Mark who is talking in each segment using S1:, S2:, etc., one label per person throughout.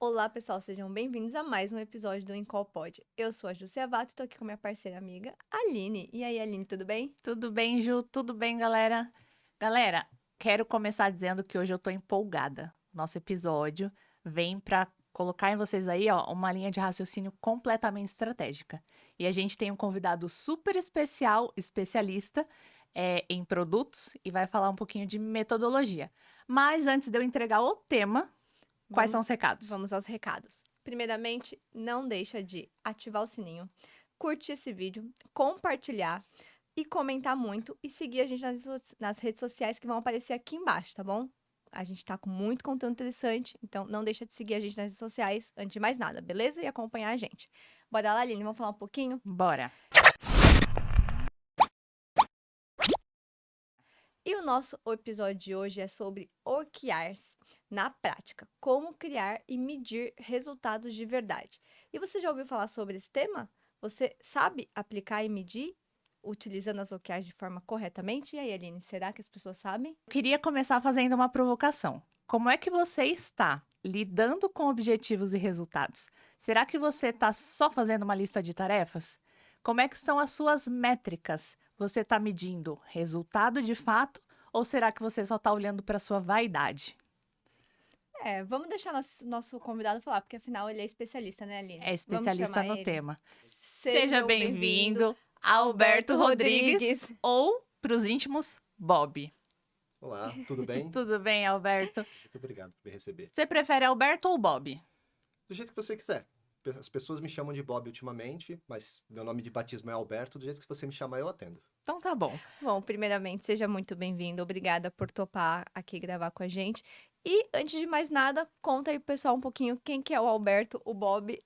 S1: Olá, pessoal, sejam bem-vindos a mais um episódio do Encol Pod. Eu sou a Júcia Avato e tô aqui com minha parceira amiga, Aline. E aí, Aline, tudo bem?
S2: Tudo bem, Ju? Tudo bem, galera? Galera, quero começar dizendo que hoje eu tô empolgada. Nosso episódio vem para colocar em vocês aí, ó, uma linha de raciocínio completamente estratégica. E a gente tem um convidado super especial, especialista, em produtos e vai falar um pouquinho de metodologia. Mas antes de eu entregar o tema, quais são
S1: Vamos,
S2: os recados?
S1: vamos aos recados. Primeiramente, não deixa de ativar o sininho, curtir esse vídeo, compartilhar e comentar muito e seguir a gente nas redes sociais que vão aparecer aqui embaixo, tá bom? A gente tá com muito conteúdo interessante, então não deixa de seguir a gente nas redes sociais antes de mais nada, beleza? E acompanhar a gente. Bora lá, Aline, vamos falar um pouquinho?
S2: Bora!
S1: E o nosso episódio de hoje é sobre OKRs na prática, como criar e medir resultados de verdade. E você já ouviu falar sobre esse tema? Você sabe aplicar e medir utilizando as OKRs de forma corretamente? E aí, Aline, será que as pessoas sabem?
S2: Eu queria começar fazendo uma provocação. Como é que você está lidando com objetivos e resultados? Será que você está só fazendo uma lista de tarefas? Como é que são as suas métricas? Você está medindo resultado de fato ou será que você só está olhando para a sua vaidade?
S1: Vamos deixar nosso convidado falar, porque afinal ele é especialista, né, Aline?
S2: É
S1: Vamos
S2: especialista
S1: chamar
S2: no
S1: ele?
S2: tema. Seja
S1: Seja bem-vindo,
S2: bem-vindo,
S1: Alberto
S2: Alberto Rodrigues,
S1: Rodrigues.
S2: ou, para os íntimos, Bob.
S3: Olá, tudo bem?
S2: Tudo bem, Alberto?
S3: Muito obrigado por me receber.
S2: Você prefere Alberto ou Bob?
S3: Do jeito que você quiser. As pessoas me chamam de Bob ultimamente, mas meu nome de batismo é Alberto. Do jeito que você me chamar, eu atendo.
S2: Então tá bom.
S1: Bom, primeiramente, seja muito bem-vindo. Obrigada por topar aqui gravar com a gente. E, antes de mais nada, conta aí pro pessoal um pouquinho quem que é o Alberto, o Bob,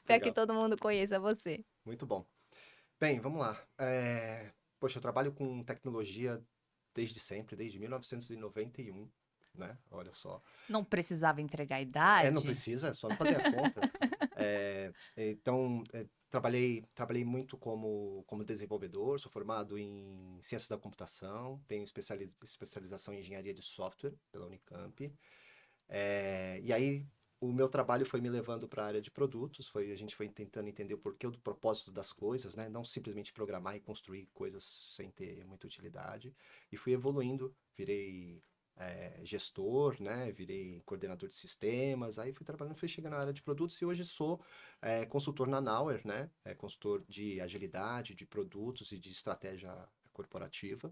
S1: para que
S3: Legal,
S1: todo mundo conheça você.
S3: muito bom. Bem, vamos lá. Poxa, eu trabalho com tecnologia desde sempre, desde 1991, né? Olha só.
S2: Não precisava entregar a
S3: Não
S2: idade?
S3: precisa, é só não fazer a conta. Então, trabalhei muito como desenvolvedor, sou formado em ciências da computação, tenho especialização em engenharia de software pela Unicamp. E aí, o meu trabalho foi me levando para a área de produtos, a gente foi tentando entender o porquê do propósito das coisas, né? Não simplesmente programar e construir coisas sem ter muita utilidade. E fui evoluindo, virei gestor, né? Virei coordenador de sistemas, aí fui trabalhando, fui chegando na área de produtos e hoje sou consultor na Nauer, né? Consultor de agilidade, de produtos e de estratégia corporativa.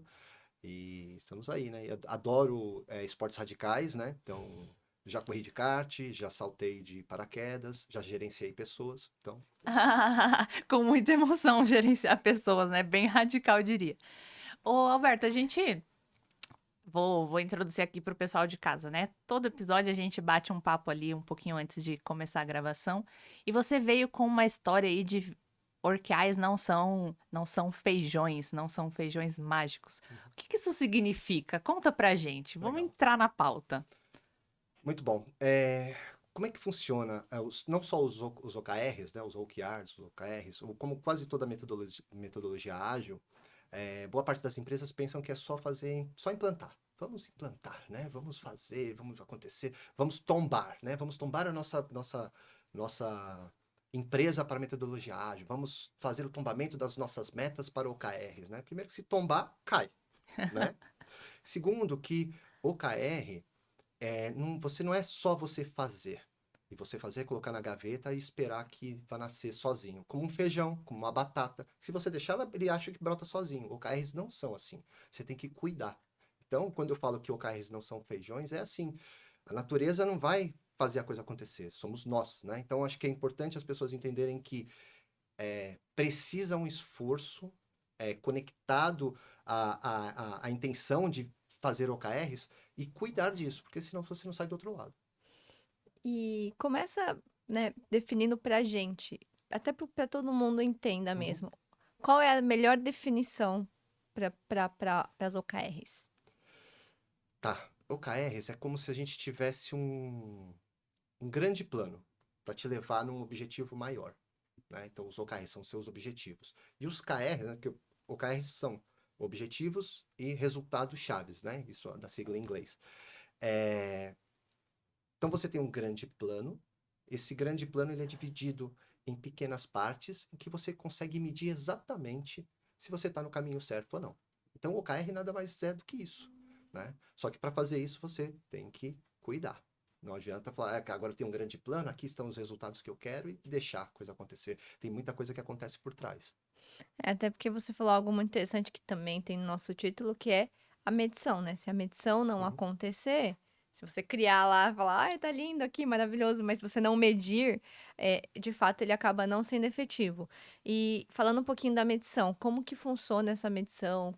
S3: E estamos aí, né? Eu adoro esportes radicais, né? Então, já corri de kart, já saltei de paraquedas, já gerenciei pessoas. Então,
S2: Com muita emoção gerenciar pessoas, né? Bem radical, eu diria. Ô, Alberto, a gente. Vou introduzir aqui para o pessoal de casa, né? Todo episódio a gente bate um papo ali um pouquinho antes de começar a gravação. E você veio com uma história aí de orquídeas não são feijões, não são feijões mágicos. O que que isso significa? Conta pra gente. Vamos
S3: legal.
S2: entrar na pauta.
S3: Muito bom. Como é que funciona? Não só os OKRs, né? Os OKRs, os OKRs, como quase toda metodologia ágil, boa parte das empresas pensam que é só fazer, só implantar. Vamos implantar, né? Vamos fazer, vamos acontecer, vamos tombar, né? Vamos tombar a nossa empresa para metodologia ágil. Vamos fazer o tombamento das nossas metas para OKRs, né? Primeiro que se tombar, cai, né? Segundo que OKR você não é só você fazer. E você fazer, colocar na gaveta e esperar que vá nascer sozinho. Como um feijão, como uma batata. Se você deixar, ele acha que brota sozinho. OKRs não são assim. Você tem que cuidar. Então, quando eu falo que OKRs não são feijões, é assim. A natureza não vai fazer a coisa acontecer. Somos nós, né? Então, acho que é importante as pessoas entenderem que precisa um esforço conectado à intenção de fazer OKRs e cuidar disso, porque senão você não sai do outro lado.
S1: E começa, né, definindo pra gente, até para todo mundo entenda
S3: Uhum.
S1: mesmo, qual é a melhor definição para as OKRs?
S3: Tá. OKRs é como se a gente tivesse um grande plano para te levar num objetivo maior, né? Então, os OKRs são seus objetivos. E os KRs, né, que OKRs são objetivos e resultados chaves, né? Isso da sigla em inglês. É, Então, você tem um grande plano esse grande plano ele é dividido em pequenas partes em que você consegue medir exatamente se você está no caminho certo ou não. Então, o OKR nada mais é do que isso, né? Só que para fazer isso, você tem que cuidar. Não adianta falar, agora eu tenho um grande plano, aqui estão os resultados que eu quero e deixar a coisa acontecer. Tem muita coisa que acontece por trás.
S1: Até porque você falou algo muito interessante que também tem no nosso título, que é a medição, né? Se a medição não
S3: Uhum.
S1: acontecer, se você criar lá, falar, ai, tá lindo aqui, maravilhoso, mas se você não medir, de fato ele acaba não sendo efetivo. E falando um pouquinho da medição, como que funciona essa medição?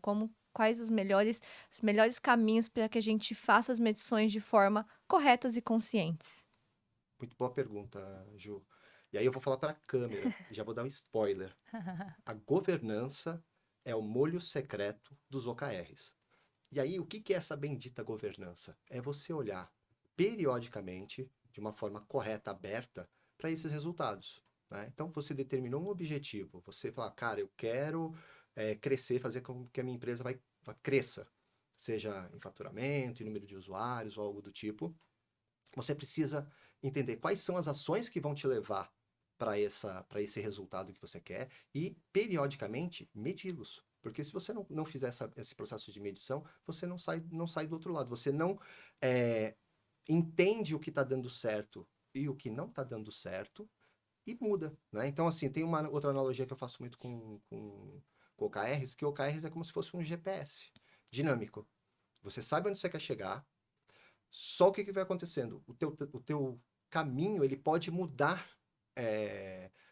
S1: Quais os melhores caminhos para que a gente faça as medições de forma corretas e conscientes?
S3: Muito boa pergunta, Ju. E aí eu vou falar para a câmera e já vou dar um spoiler. A governança é o molho secreto dos OKRs. E aí, o que que é essa bendita governança? É você olhar periodicamente, de uma forma correta, aberta, para esses resultados, né? Então, você determinou um objetivo, você fala, cara, eu quero crescer, fazer com que a minha empresa cresça, seja em faturamento, em número de usuários ou algo do tipo. Você precisa entender quais são as ações que vão te levar para esse resultado que você quer e, periodicamente, medi-los. Porque se você não fizer esse processo de medição, você não sai do outro lado. Você não entende o que está dando certo e o que não está dando certo e muda, né? Então, assim, tem uma outra analogia que eu faço muito com OKRs, que OKRs é como se fosse um GPS dinâmico. Você sabe onde você quer chegar, só o que vai acontecendo? O teu caminho, ele pode mudar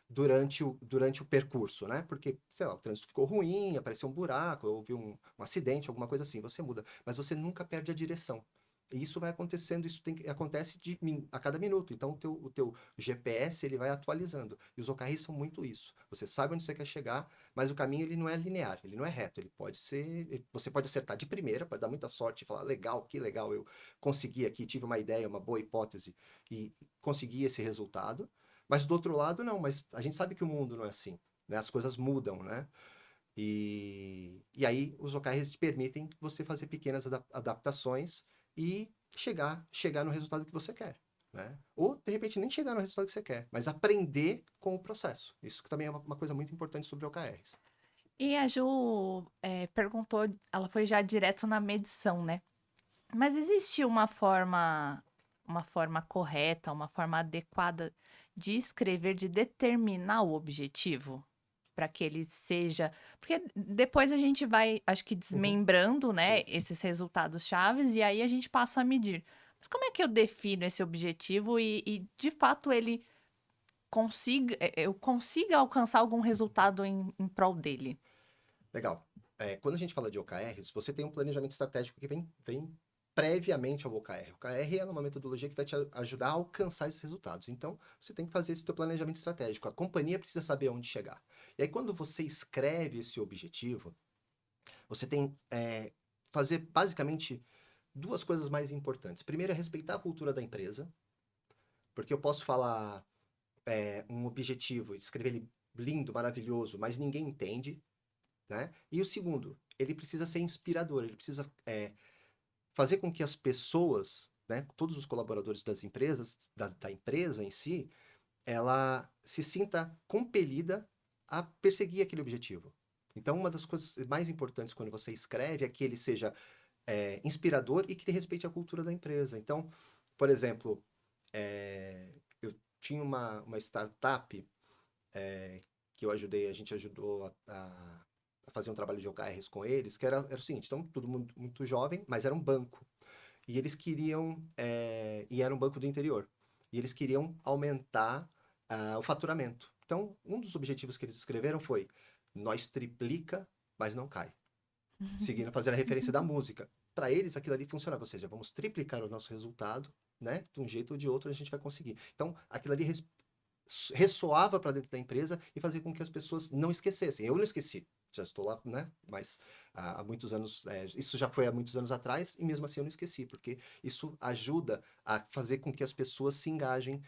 S3: durante o percurso, né? Porque, sei lá, o trânsito ficou ruim, apareceu um buraco, houve um acidente, alguma coisa assim, você muda. Mas você nunca perde a direção. E isso vai acontecendo, acontece a cada minuto. Então, o teu GPS, ele vai atualizando. E os OKRs são muito isso. Você sabe onde você quer chegar, mas o caminho, ele não é linear, ele não é reto. Você pode acertar de primeira, pode dar muita sorte e falar, legal, que legal, eu consegui aqui, tive uma ideia, uma boa hipótese e consegui esse resultado. Mas do outro lado, não. Mas a gente sabe que o mundo não é assim, né? As coisas mudam, né? E aí os OKRs te permitem você fazer pequenas adaptações e chegar no resultado que você quer, né? Ou, de repente, nem chegar no resultado que você quer, mas aprender com o processo. Isso que também é uma coisa muito importante sobre OKRs.
S2: E a Ju perguntou, ela foi já direto na medição, né? Mas existe uma forma correta, uma forma adequada de escrever, de determinar o objetivo para que ele seja. Porque depois a gente vai, acho que,
S3: Uhum.
S2: desmembrando, né,
S3: Sim.
S2: esses resultados chaves e aí a gente passa a medir. Mas como é que eu defino esse objetivo e de fato ele eu consiga alcançar algum resultado em prol dele?
S3: Legal. Quando a gente fala de OKRs, você tem um planejamento estratégico que vem previamente ao OKR. O OKR é uma metodologia que vai te ajudar a alcançar esses resultados. Então, você tem que fazer esse teu planejamento estratégico. A companhia precisa saber onde chegar. E aí, quando você escreve esse objetivo, você tem fazer basicamente duas coisas mais importantes. Primeiro é respeitar a cultura da empresa, porque eu posso falar um objetivo, escrever ele lindo, maravilhoso, mas ninguém entende, né? E o segundo, ele precisa ser inspirador, ele precisa fazer com que as pessoas, né, todos os colaboradores das empresas, da empresa em si, ela se sinta compelida a perseguir aquele objetivo. Então, uma das coisas mais importantes quando você escreve é que ele seja inspirador e que ele respeite a cultura da empresa. Então, por exemplo, eu tinha uma startup que a gente ajudou a fazer um trabalho de OKRs com eles, que era o seguinte, então, todo mundo muito jovem, mas era um banco. E eles queriam, e era um banco do interior, e eles queriam aumentar o faturamento. Então, um dos objetivos que eles escreveram foi, nós triplica, mas não cai. Seguindo fazer a referência da música. Para eles, aquilo ali funcionava, ou seja, vamos triplicar o nosso resultado, né? De um jeito ou de outro a gente vai conseguir. Então, aquilo ali ressoava para dentro da empresa e fazia com que as pessoas não esquecessem. Eu não esqueci, já estou lá, né? Mas há muitos anos, isso já foi há muitos anos atrás e mesmo assim eu não esqueci, porque isso ajuda a fazer com que as pessoas se engajem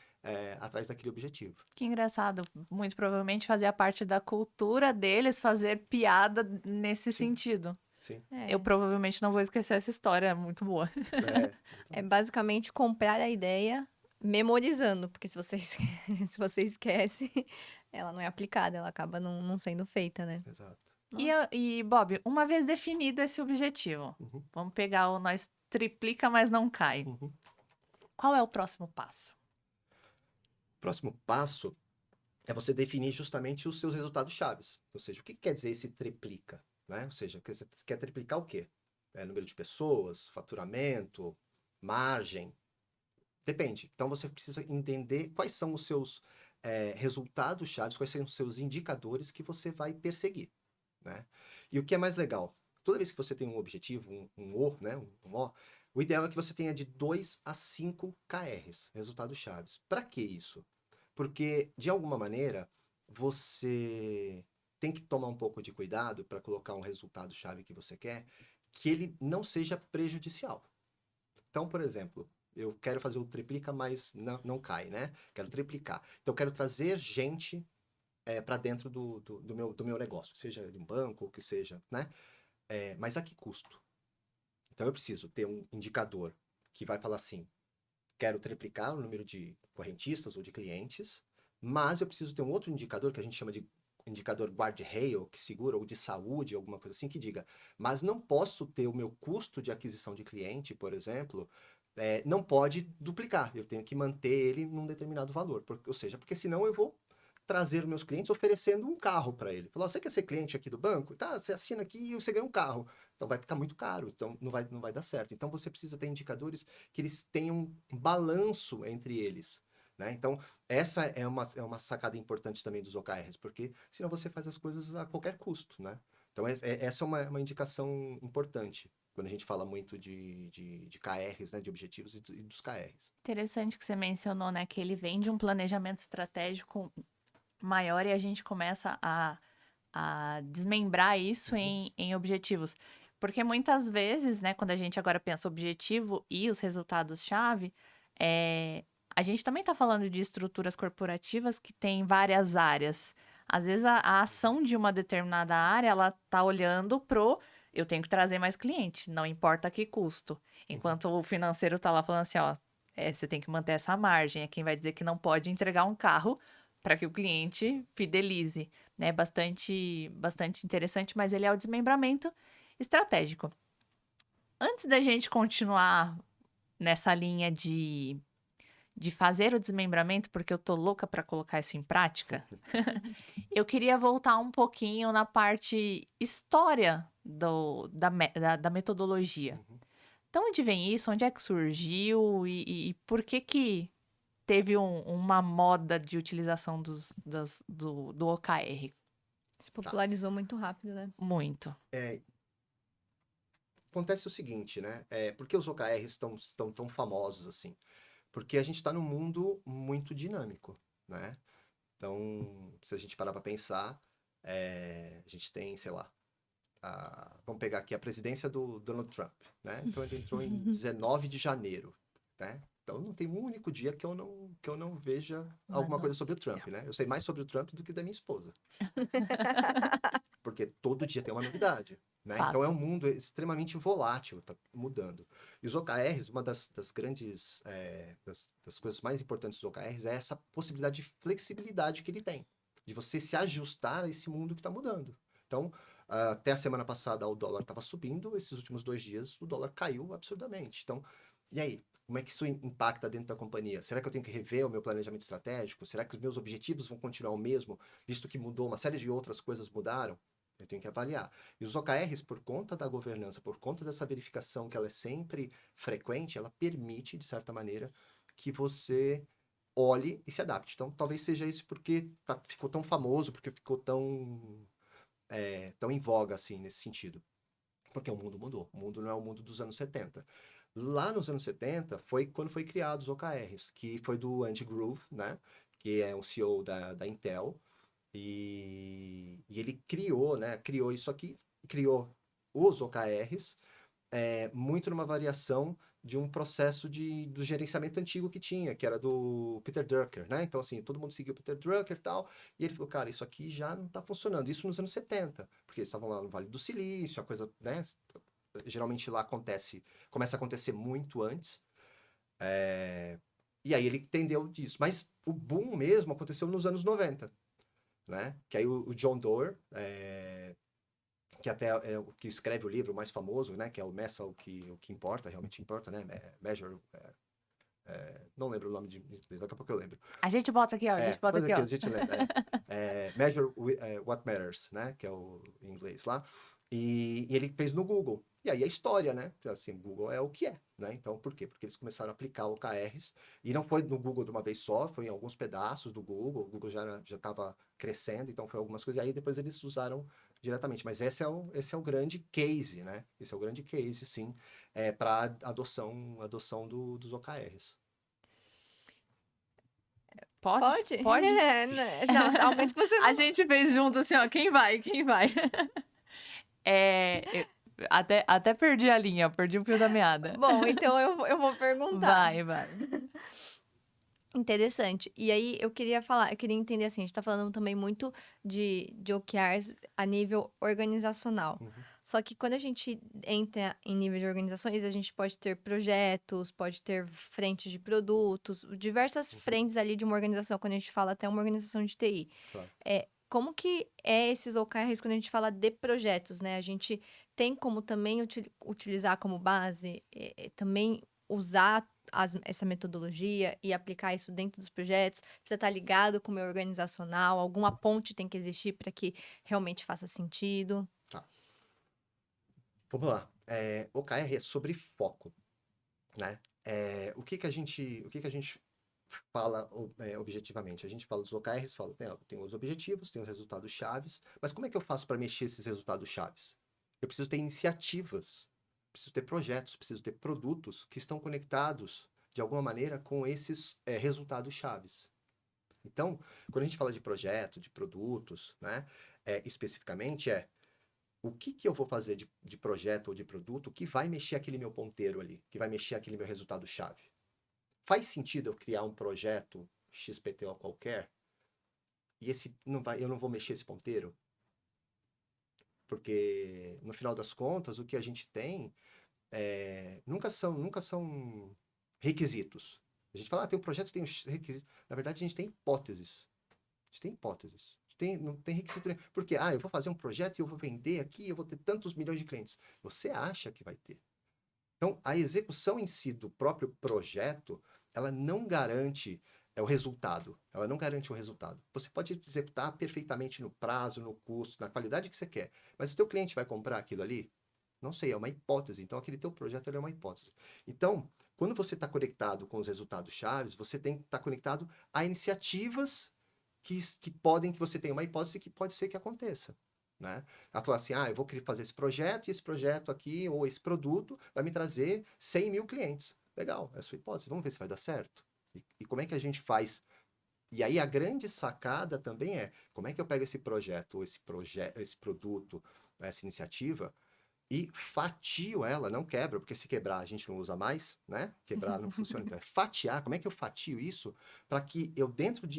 S3: atrás daquele objetivo.
S2: Que engraçado. Muito provavelmente fazia parte da cultura deles fazer piada nesse
S3: Sim,
S2: sentido.
S3: sim.
S2: Eu provavelmente não vou esquecer essa história, é muito boa.
S1: É basicamente comprar a ideia, memorizando, porque se você, se você esquece, ela não é aplicada, ela acaba não sendo feita, né?
S3: Exato.
S1: Nossa.
S2: E, Bob, uma vez definido esse objetivo,
S3: Uhum,
S2: vamos pegar o nós triplica, mas não cai.
S3: uhum.
S2: Qual é o próximo passo?
S3: Próximo passo é você definir justamente os seus resultados chaves. Ou seja, o que quer dizer esse triplica, né? Ou seja, você quer triplicar o quê? Número de pessoas, faturamento, margem, depende. Então você precisa entender quais são os seus resultados chaves, quais são os seus indicadores que você vai perseguir, né? E o que é mais legal? Toda vez que você tem um objetivo, um O, né? Um O, o ideal é que você tenha de 2 a 5 KRs, resultados chaves. Para que isso? Porque, de alguma maneira, você tem que tomar um pouco de cuidado para colocar um resultado-chave que você quer, que ele não seja prejudicial. Então, por exemplo, eu quero fazer o triplica, mas não cai, né? Quero triplicar. Então, eu quero trazer gente para dentro do meu negócio, seja de um banco, ou que seja, né? Mas a que custo? Então, eu preciso ter um indicador que vai falar assim, quero triplicar o número de correntistas ou de clientes, mas eu preciso ter um outro indicador que a gente chama de indicador guardrail, que segura, ou de saúde, alguma coisa assim, que diga, mas não posso ter o meu custo de aquisição de cliente, por exemplo, não pode duplicar, eu tenho que manter ele num determinado valor, ou seja, porque senão eu vou trazer meus clientes oferecendo um carro para ele. Falar, você quer ser cliente aqui do banco? Tá, você assina aqui e você ganha um carro. Então vai ficar muito caro, então não vai dar certo. Então você precisa ter indicadores que eles tenham um balanço entre eles. Né? Então, essa é uma sacada importante também dos OKRs, porque senão você faz as coisas a qualquer custo. Né? Então, essa é uma indicação importante quando a gente fala muito de KRs, né? De objetivos e dos KRs.
S2: Interessante que você mencionou, né, que ele vem de um planejamento estratégico maior e a gente começa a desmembrar isso em objetivos. Porque muitas vezes, né, quando a gente agora pensa objetivo e os resultados-chave, a gente também está falando de estruturas corporativas que têm várias áreas. Às vezes a ação de uma determinada área, ela tá olhando pro eu tenho que trazer mais cliente, não importa a que custo. Enquanto o financeiro tá lá falando assim, ó, você tem que manter essa margem, é quem vai dizer que não pode entregar um carro para que o cliente fidelize, né? Bastante interessante, mas ele é o desmembramento estratégico. Antes da gente continuar nessa linha de fazer o desmembramento, porque eu tô louca para colocar isso em prática, eu queria voltar um pouquinho na parte história da metodologia.
S3: Uhum.
S2: Então, onde vem isso? Onde é que surgiu? E por que teve uma moda de utilização do OKR?
S1: Se popularizou muito rápido, né?
S2: Muito.
S3: Acontece o seguinte, né? Por que os OKRs estão tão famosos assim? Porque a gente está num mundo muito dinâmico, né? Então, se a gente parar para pensar, a gente tem, sei lá, vamos pegar aqui a presidência do Donald Trump, né? Então, ele entrou em 19 de janeiro, né? Então, não tem um único dia que eu não veja alguma coisa sobre o Trump, né? Eu sei mais sobre o Trump do que da minha esposa. Porque todo dia tem uma novidade, né? Então é um
S2: Fato.
S3: mundo extremamente volátil, tá mudando. E os OKRs, uma das grandes, das coisas mais importantes dos OKRs é essa possibilidade de flexibilidade que ele tem, de você se ajustar a esse mundo que está mudando. Então, até a semana passada o dólar estava subindo, esses últimos 2 dias o dólar caiu absurdamente. Então, e aí? Como é que isso impacta dentro da companhia? Será que eu tenho que rever o meu planejamento estratégico? Será que os meus objetivos vão continuar o mesmo, visto que mudou, uma série de outras coisas mudaram? Eu tenho que avaliar. E os OKRs, por conta da governança, por conta dessa verificação que ela é sempre frequente, ela permite, de certa maneira, que você olhe e se adapte. Então, talvez seja isso porque ficou tão famoso, porque ficou tão em voga, assim, nesse sentido. Porque o mundo mudou. O mundo não é o mundo dos anos 70. Lá nos anos 70, foi quando foi criados os OKRs, que foi do Andy Grove, né? Que é um CEO da Intel, e ele criou, né? Criou isso aqui, criou os OKRs, muito numa variação de um processo do gerenciamento antigo que tinha, que era do Peter Drucker, né? Então, assim, todo mundo seguiu o Peter Drucker e tal, e ele falou, cara, isso aqui já não está funcionando. Isso nos anos 70, porque eles estavam lá no Vale do Silício, a coisa, né? Geralmente lá começa a acontecer muito antes. E aí ele entendeu disso. Mas o boom mesmo aconteceu nos anos 90, né? Que aí o John Doerr, que até é o que escreve o livro mais famoso, né? Que é o Meça o que importa, realmente importa, né? Measure, não lembro o nome de inglês, daqui a pouco eu lembro.
S2: A gente bota aqui, ó. A gente bota
S3: Coisa
S2: aqui,
S3: que
S2: ó.
S3: a gente lembra. Measure What Matters, né? Que é o em inglês lá. E ele fez no Google. E aí a história, né? Assim, o Google é o que é, né? Então, por quê? Porque eles começaram a aplicar OKRs. E não foi no Google de uma vez só, foi em alguns pedaços do Google. O Google já estava crescendo, então foi algumas coisas. E aí depois eles usaram diretamente. Mas esse é o grande case, né? Esse é o grande case, sim, para adoção dos OKRs.
S2: Pode?
S1: Pode?
S2: Pode?
S1: Não, ao menos que você não...
S2: A gente fez junto assim, ó. Quem vai? Quem vai? Até perdi a linha, perdi o fio da meada.
S1: Bom, então eu vou perguntar.
S2: Vai.
S1: Interessante. E aí eu queria entender assim, a gente tá falando também muito de OKRs a nível organizacional.
S3: Uhum.
S1: Só que quando a gente entra em nível de organizações, a gente pode ter projetos, pode ter frentes de produtos, diversas frentes ali de uma organização, quando a gente fala até uma organização de TI.
S3: Claro.
S1: Como que é esses OKRs quando a gente fala de projetos, né? A gente tem como também utilizar como base, também usar essa metodologia e aplicar isso dentro dos projetos? Precisa estar ligado com o meu organizacional? Alguma ponte tem que existir para que realmente faça sentido?
S3: Tá. Vamos lá. OKR é sobre foco, né? O que que a gente fala objetivamente? A gente fala dos OKRs, tem os objetivos, tem os resultados chaves, mas como é que eu faço para mexer esses resultados chaves? Eu preciso ter iniciativas, preciso ter projetos, preciso ter produtos que estão conectados de alguma maneira com esses resultados chaves. Então, quando a gente fala de projeto, de produtos, né, especificamente o que eu vou fazer de projeto ou de produto que vai mexer aquele meu ponteiro ali, que vai mexer aquele meu resultado-chave. Faz sentido eu criar um projeto XPTO qualquer e eu não vou mexer esse ponteiro? Porque, no final das contas, o que a gente tem nunca são requisitos. A gente fala, tem um projeto, tem um requisito. Na verdade, a gente tem hipóteses. A gente tem hipóteses. Não tem requisito nenhum. Porque, eu vou fazer um projeto e eu vou vender aqui, eu vou ter tantos milhões de clientes. Você acha que vai ter. Então, a execução em si do próprio projeto, ela não garante o resultado. Ela não garante o resultado. Você pode executar perfeitamente no prazo, no custo, na qualidade que você quer. Mas o teu cliente vai comprar aquilo ali? Não sei, é uma hipótese. Então, aquele teu projeto é uma hipótese. Então, quando você está conectado com os resultados chaves, você tem que estar conectado a iniciativas que você tenha uma hipótese que pode ser que aconteça, né? Ela fala assim, eu vou querer fazer esse projeto, e esse projeto aqui, ou esse produto, vai me trazer 100 mil clientes. Legal, é a sua hipótese, vamos ver se vai dar certo. E como é que a gente faz? E aí a grande sacada também como é que eu pego esse projeto, ou esse produto, essa iniciativa, e fatio ela, não quebra, porque se quebrar a gente não usa mais, né? Quebrar não funciona. Então, fatiar, como é que eu fatio isso para que eu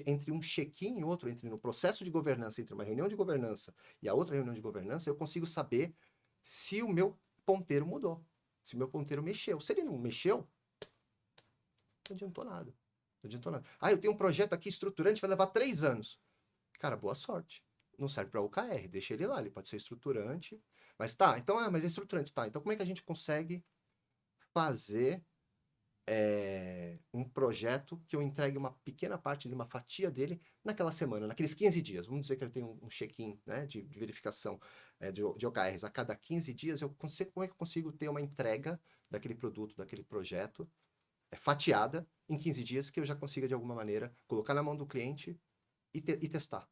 S3: entre um check-in e outro, entre no processo de governança, entre uma reunião de governança e a outra reunião de governança, eu consigo saber se o meu ponteiro mudou, se o meu ponteiro mexeu. Se ele não mexeu, não adiantou nada. Não adiantou nada. Eu tenho um projeto aqui estruturante, vai levar 3 anos. Cara, boa sorte. Não serve para OKR, deixa ele lá, ele pode ser estruturante. Mas mas é estruturante, Então como é que a gente consegue fazer um projeto que eu entregue uma pequena parte de uma fatia dele naquela semana, naqueles 15 dias? Vamos dizer que eu tenho um check-in, né, de verificação de OKRs a cada 15 dias, como é que eu consigo ter uma entrega daquele produto, daquele projeto, fatiada em 15 dias, que eu já consiga de alguma maneira colocar na mão do cliente e testar.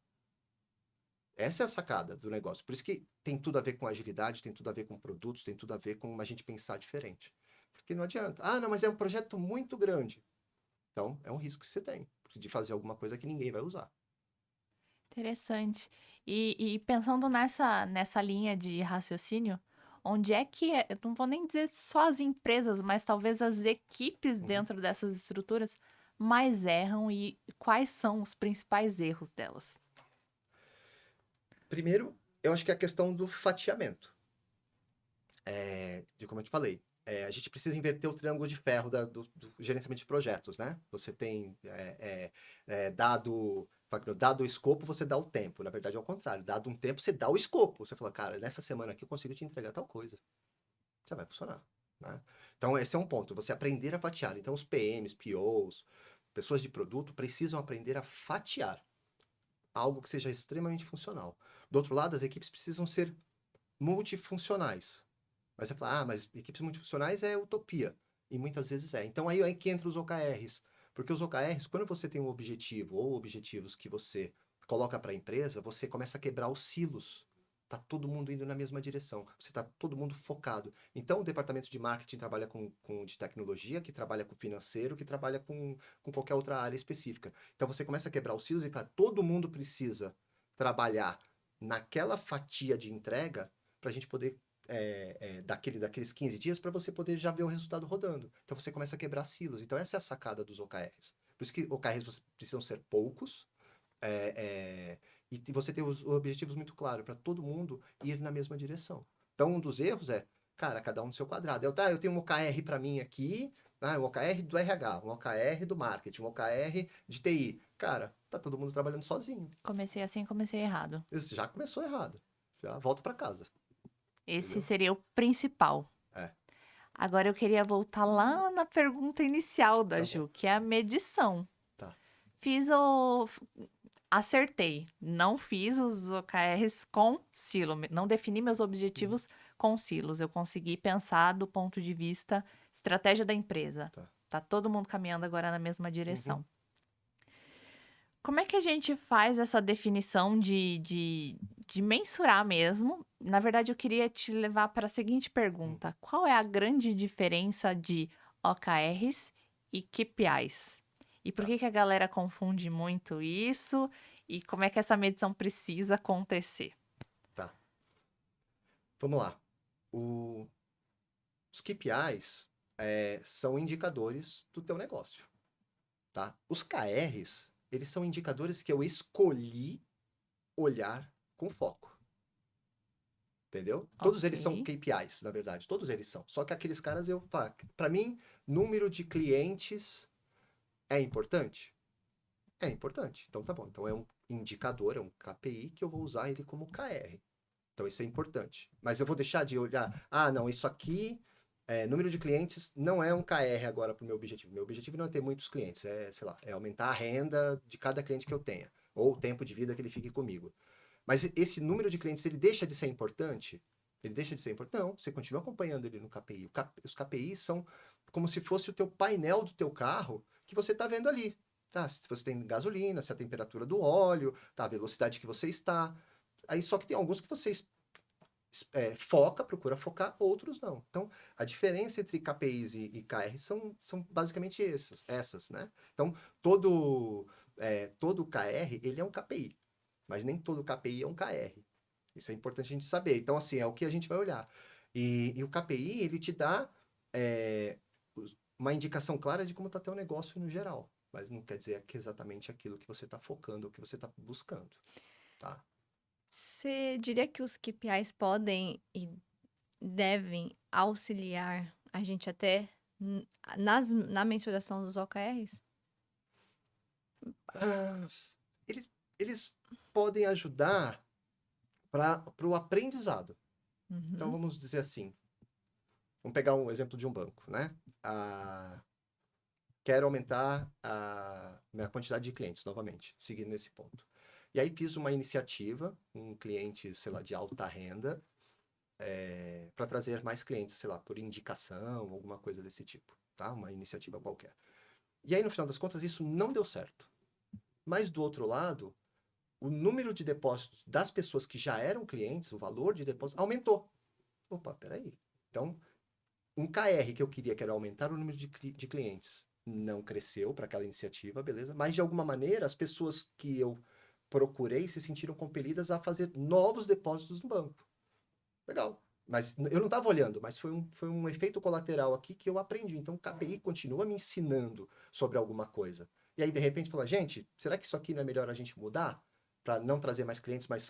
S3: Essa é a sacada do negócio. Por isso que tem tudo a ver com agilidade, tem tudo a ver com produtos, tem tudo a ver com a gente pensar diferente. Porque não adianta. Não, mas é um projeto muito grande. Então, é um risco que você tem de fazer alguma coisa que ninguém vai usar.
S2: Interessante. E pensando nessa linha de raciocínio, onde é que eu não vou nem dizer só as empresas, mas talvez as equipes dentro dessas estruturas mais erram e quais são os principais erros delas?
S3: Primeiro, eu acho que é a questão do fatiamento. De como eu te falei. a gente precisa inverter o triângulo de ferro do gerenciamento de projetos, né? Você tem dado o escopo, você dá o tempo. Na verdade, é o contrário. Dado um tempo, você dá o escopo. Você fala, cara, nessa semana aqui eu consigo te entregar tal coisa. Já vai funcionar, né? Então, esse é um ponto. Você aprender a fatiar. Então, os PMs, POs, pessoas de produto, precisam aprender a fatiar algo que seja extremamente funcional. Do outro lado, as equipes precisam ser multifuncionais. Mas você fala, mas equipes multifuncionais é utopia. E muitas vezes é. Então aí que entra os OKRs. Porque os OKRs, quando você tem um objetivo ou objetivos que você coloca para a empresa, você começa a quebrar os silos. Tá todo mundo indo na mesma direção. Você tá todo mundo focado. Então o departamento de marketing trabalha com de tecnologia, que trabalha com financeiro, que trabalha com qualquer outra área específica. Então você começa a quebrar os silos e fala, todo mundo precisa trabalhar naquela fatia de entrega para a gente poder daqueles 15 dias para você poder já ver o resultado rodando. Então você começa a quebrar silos. Então essa é a sacada dos OKRs. Por isso que OKRs precisam ser poucos e você ter os objetivos muito claros para todo mundo ir na mesma direção. Então um dos erros é, cara, cada um no seu quadrado. Eu tenho um OKR para mim aqui, um OKR do RH, um OKR do marketing, um OKR de TI. Cara, tá todo mundo trabalhando sozinho.
S2: Comecei assim, comecei errado.
S3: Isso já começou errado. Já volta para casa.
S2: Esse
S3: Entendeu?
S2: seria o principal.
S3: É.
S2: Agora eu queria voltar lá na pergunta inicial da
S3: Tá bom.
S2: Ju, que é a medição.
S3: Tá.
S2: Acertei. Não fiz os OKRs com silo. Não defini meus objetivos com silos. Eu consegui pensar do ponto de vista estratégia da empresa. Tá todo mundo caminhando agora na mesma direção. Como é que a gente faz essa definição de mensurar mesmo? Na verdade, eu queria te levar para a seguinte pergunta: qual é a grande diferença de OKRs e KPIs? E por que a galera confunde muito isso? E como é que essa medição precisa acontecer?
S3: Tá. Vamos lá. Os KPIs são indicadores do teu negócio, tá? Os KRs, eles são indicadores que eu escolhi olhar com foco. Entendeu? Todos eles são KPIs, na verdade. Todos eles são. Só que aqueles caras, para mim, número de clientes é importante? É importante. Então tá bom. Então é um indicador, é um KPI que eu vou usar ele como KR. Então isso é importante. Mas eu vou deixar de olhar, não, isso aqui, número de clientes não é um KR agora para o meu objetivo. Meu objetivo não é ter muitos clientes, é aumentar a renda de cada cliente que eu tenha, ou o tempo de vida que ele fique comigo. Mas esse número de clientes, ele deixa de ser importante? Ele deixa de ser importante? Não, você continua acompanhando ele no KPI. Os KPIs são como se fosse o teu painel do teu carro que você está vendo ali. Tá? Se você tem gasolina, se a temperatura do óleo, tá? A velocidade que você está. Aí só que tem alguns que você procura focar, outros não. Então, a diferença entre KPIs e KR são basicamente essas, né? Então, todo KR, ele é um KPI. Mas nem todo KPI é um KR. Isso é importante a gente saber. Então, assim, é o que a gente vai olhar. E o KPI, ele te dá uma indicação clara de como está teu negócio no geral. Mas não quer dizer que exatamente aquilo que você está focando, ou que você está buscando, tá?
S1: Você diria que os KPIs podem e devem auxiliar a gente até na mensuração dos OKRs?
S3: Eles podem ajudar para o aprendizado. Então, vamos dizer assim. Vamos pegar um exemplo de um banco, né? Quero aumentar a minha quantidade de clientes, novamente, seguindo nesse ponto. E aí fiz uma iniciativa, um cliente, sei lá, de alta renda, para trazer mais clientes, sei lá, por indicação, alguma coisa desse tipo, tá? Uma iniciativa qualquer. E aí, no final das contas, isso não deu certo. Mas, do outro lado, o número de depósitos das pessoas que já eram clientes, o valor de depósito, aumentou. Opa, peraí. Então, um KR que eu queria, que era aumentar o número de clientes, não cresceu para aquela iniciativa, beleza? Mas, de alguma maneira, as pessoas que eu procurei se sentiram compelidas a fazer novos depósitos no banco. Legal. Mas eu não estava olhando, mas foi um efeito colateral aqui que eu aprendi. Então, o KPI continua me ensinando sobre alguma coisa. E aí, de repente, fala, gente, será que isso aqui não é melhor a gente mudar? Para não trazer mais clientes, mas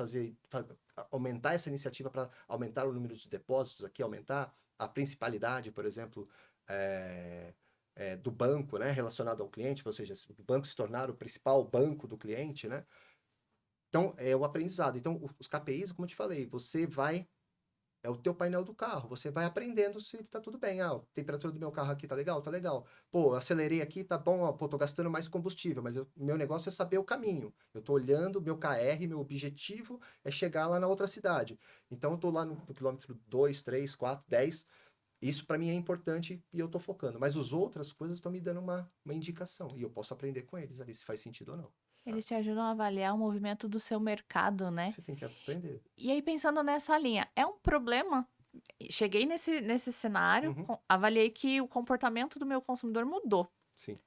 S3: aumentar essa iniciativa para aumentar o número de depósitos aqui, aumentar a principalidade, por exemplo, do banco, né, relacionado ao cliente, ou seja, o banco se tornar o principal banco do cliente, né? Então, é o aprendizado. Então, os KPIs, como eu te falei, é o teu painel do carro. Você vai aprendendo se tá tudo bem. Ah, a temperatura do meu carro aqui tá legal? Tá legal. Pô, eu acelerei aqui, tá bom. Ó, pô, tô gastando mais combustível, mas meu negócio é saber o caminho. Eu tô olhando meu KR, meu objetivo é chegar lá na outra cidade. Então, eu tô lá no quilômetro 2, 3, 4, 10. Isso para mim é importante e eu tô focando. Mas as outras coisas estão me dando uma indicação. E eu posso aprender com eles ali, se faz sentido ou não.
S2: Eles te ajudam a avaliar o movimento do seu mercado, né?
S3: Você tem que aprender.
S2: E aí, pensando nessa linha, é um problema? Cheguei nesse cenário,
S3: Uhum,
S2: avaliei que o comportamento do meu consumidor mudou.
S3: sim.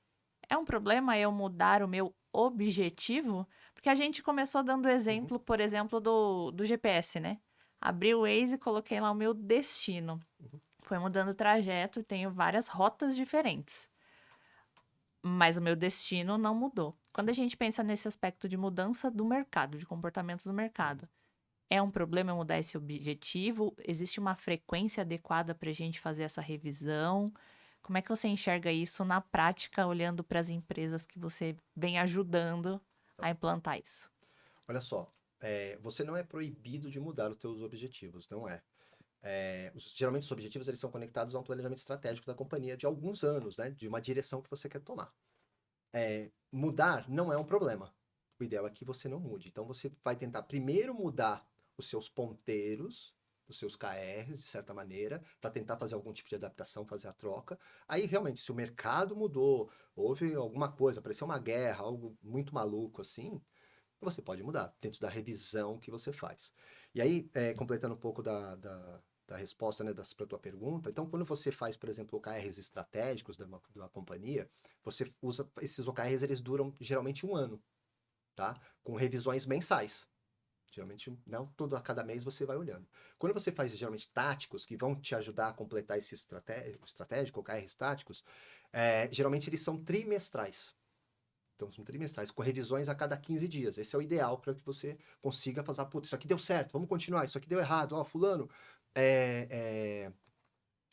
S2: É um problema eu mudar o meu objetivo? Porque a gente começou dando
S3: Uhum,
S2: exemplo, por exemplo, do GPS, né? Abri o Waze e coloquei lá o meu destino.
S3: uhum.
S2: Foi mudando o trajeto, tenho várias rotas diferentes. Mas o meu destino não mudou. Quando a gente pensa nesse aspecto de mudança do mercado, de comportamento do mercado, é um problema eu mudar esse objetivo? Existe uma frequência adequada para a gente fazer essa revisão? Como é que você enxerga isso na prática, olhando para as empresas que você vem ajudando a implantar isso?
S3: Olha só, você não é proibido de mudar os teus objetivos, não é. Geralmente os objetivos eles são conectados a um planejamento estratégico da companhia de alguns anos, né? De uma direção que você quer tomar. Mudar não é um problema. O ideal é que você não mude. Então você vai tentar primeiro mudar os seus ponteiros, os seus KRs, de certa maneira, para tentar fazer algum tipo de adaptação, fazer a troca. Aí realmente, se o mercado mudou, houve alguma coisa, apareceu uma guerra, algo muito maluco assim, você pode mudar dentro da revisão que você faz. E aí, completando um pouco da resposta, né, para a tua pergunta, então quando você faz, por exemplo, OKRs estratégicos da companhia, você usa esses OKRs, eles duram geralmente um ano, tá? Com revisões mensais. Geralmente, não todo a cada mês você vai olhando. Quando você faz geralmente táticos, que vão te ajudar a completar esse estratégico, OKRs táticos, geralmente eles são trimestrais. Então, são trimestrais, com revisões a cada 15 dias. Esse é o ideal para que você consiga fazer, puta, isso aqui deu certo, vamos continuar, isso aqui deu errado, ó, fulano,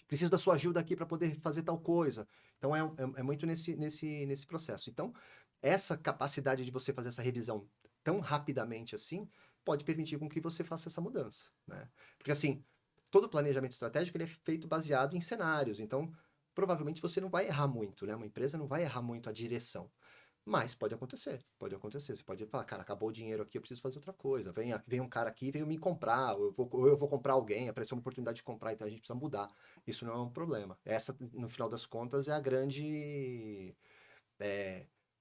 S3: preciso da sua ajuda aqui para poder fazer tal coisa. Então, é muito nesse processo. Então, essa capacidade de você fazer essa revisão tão rapidamente assim, pode permitir com que você faça essa mudança, né? Porque, assim, todo planejamento estratégico ele é feito baseado em cenários. Então, provavelmente você não vai errar muito, né? Uma empresa não vai errar muito a direção. Mas pode acontecer, pode acontecer. Você pode falar, cara, acabou o dinheiro aqui, eu preciso fazer outra coisa. Vem um cara aqui, veio me comprar, ou eu vou comprar alguém, apareceu uma oportunidade de comprar, então a gente precisa mudar. Isso não é um problema. Essa, no final das contas, é,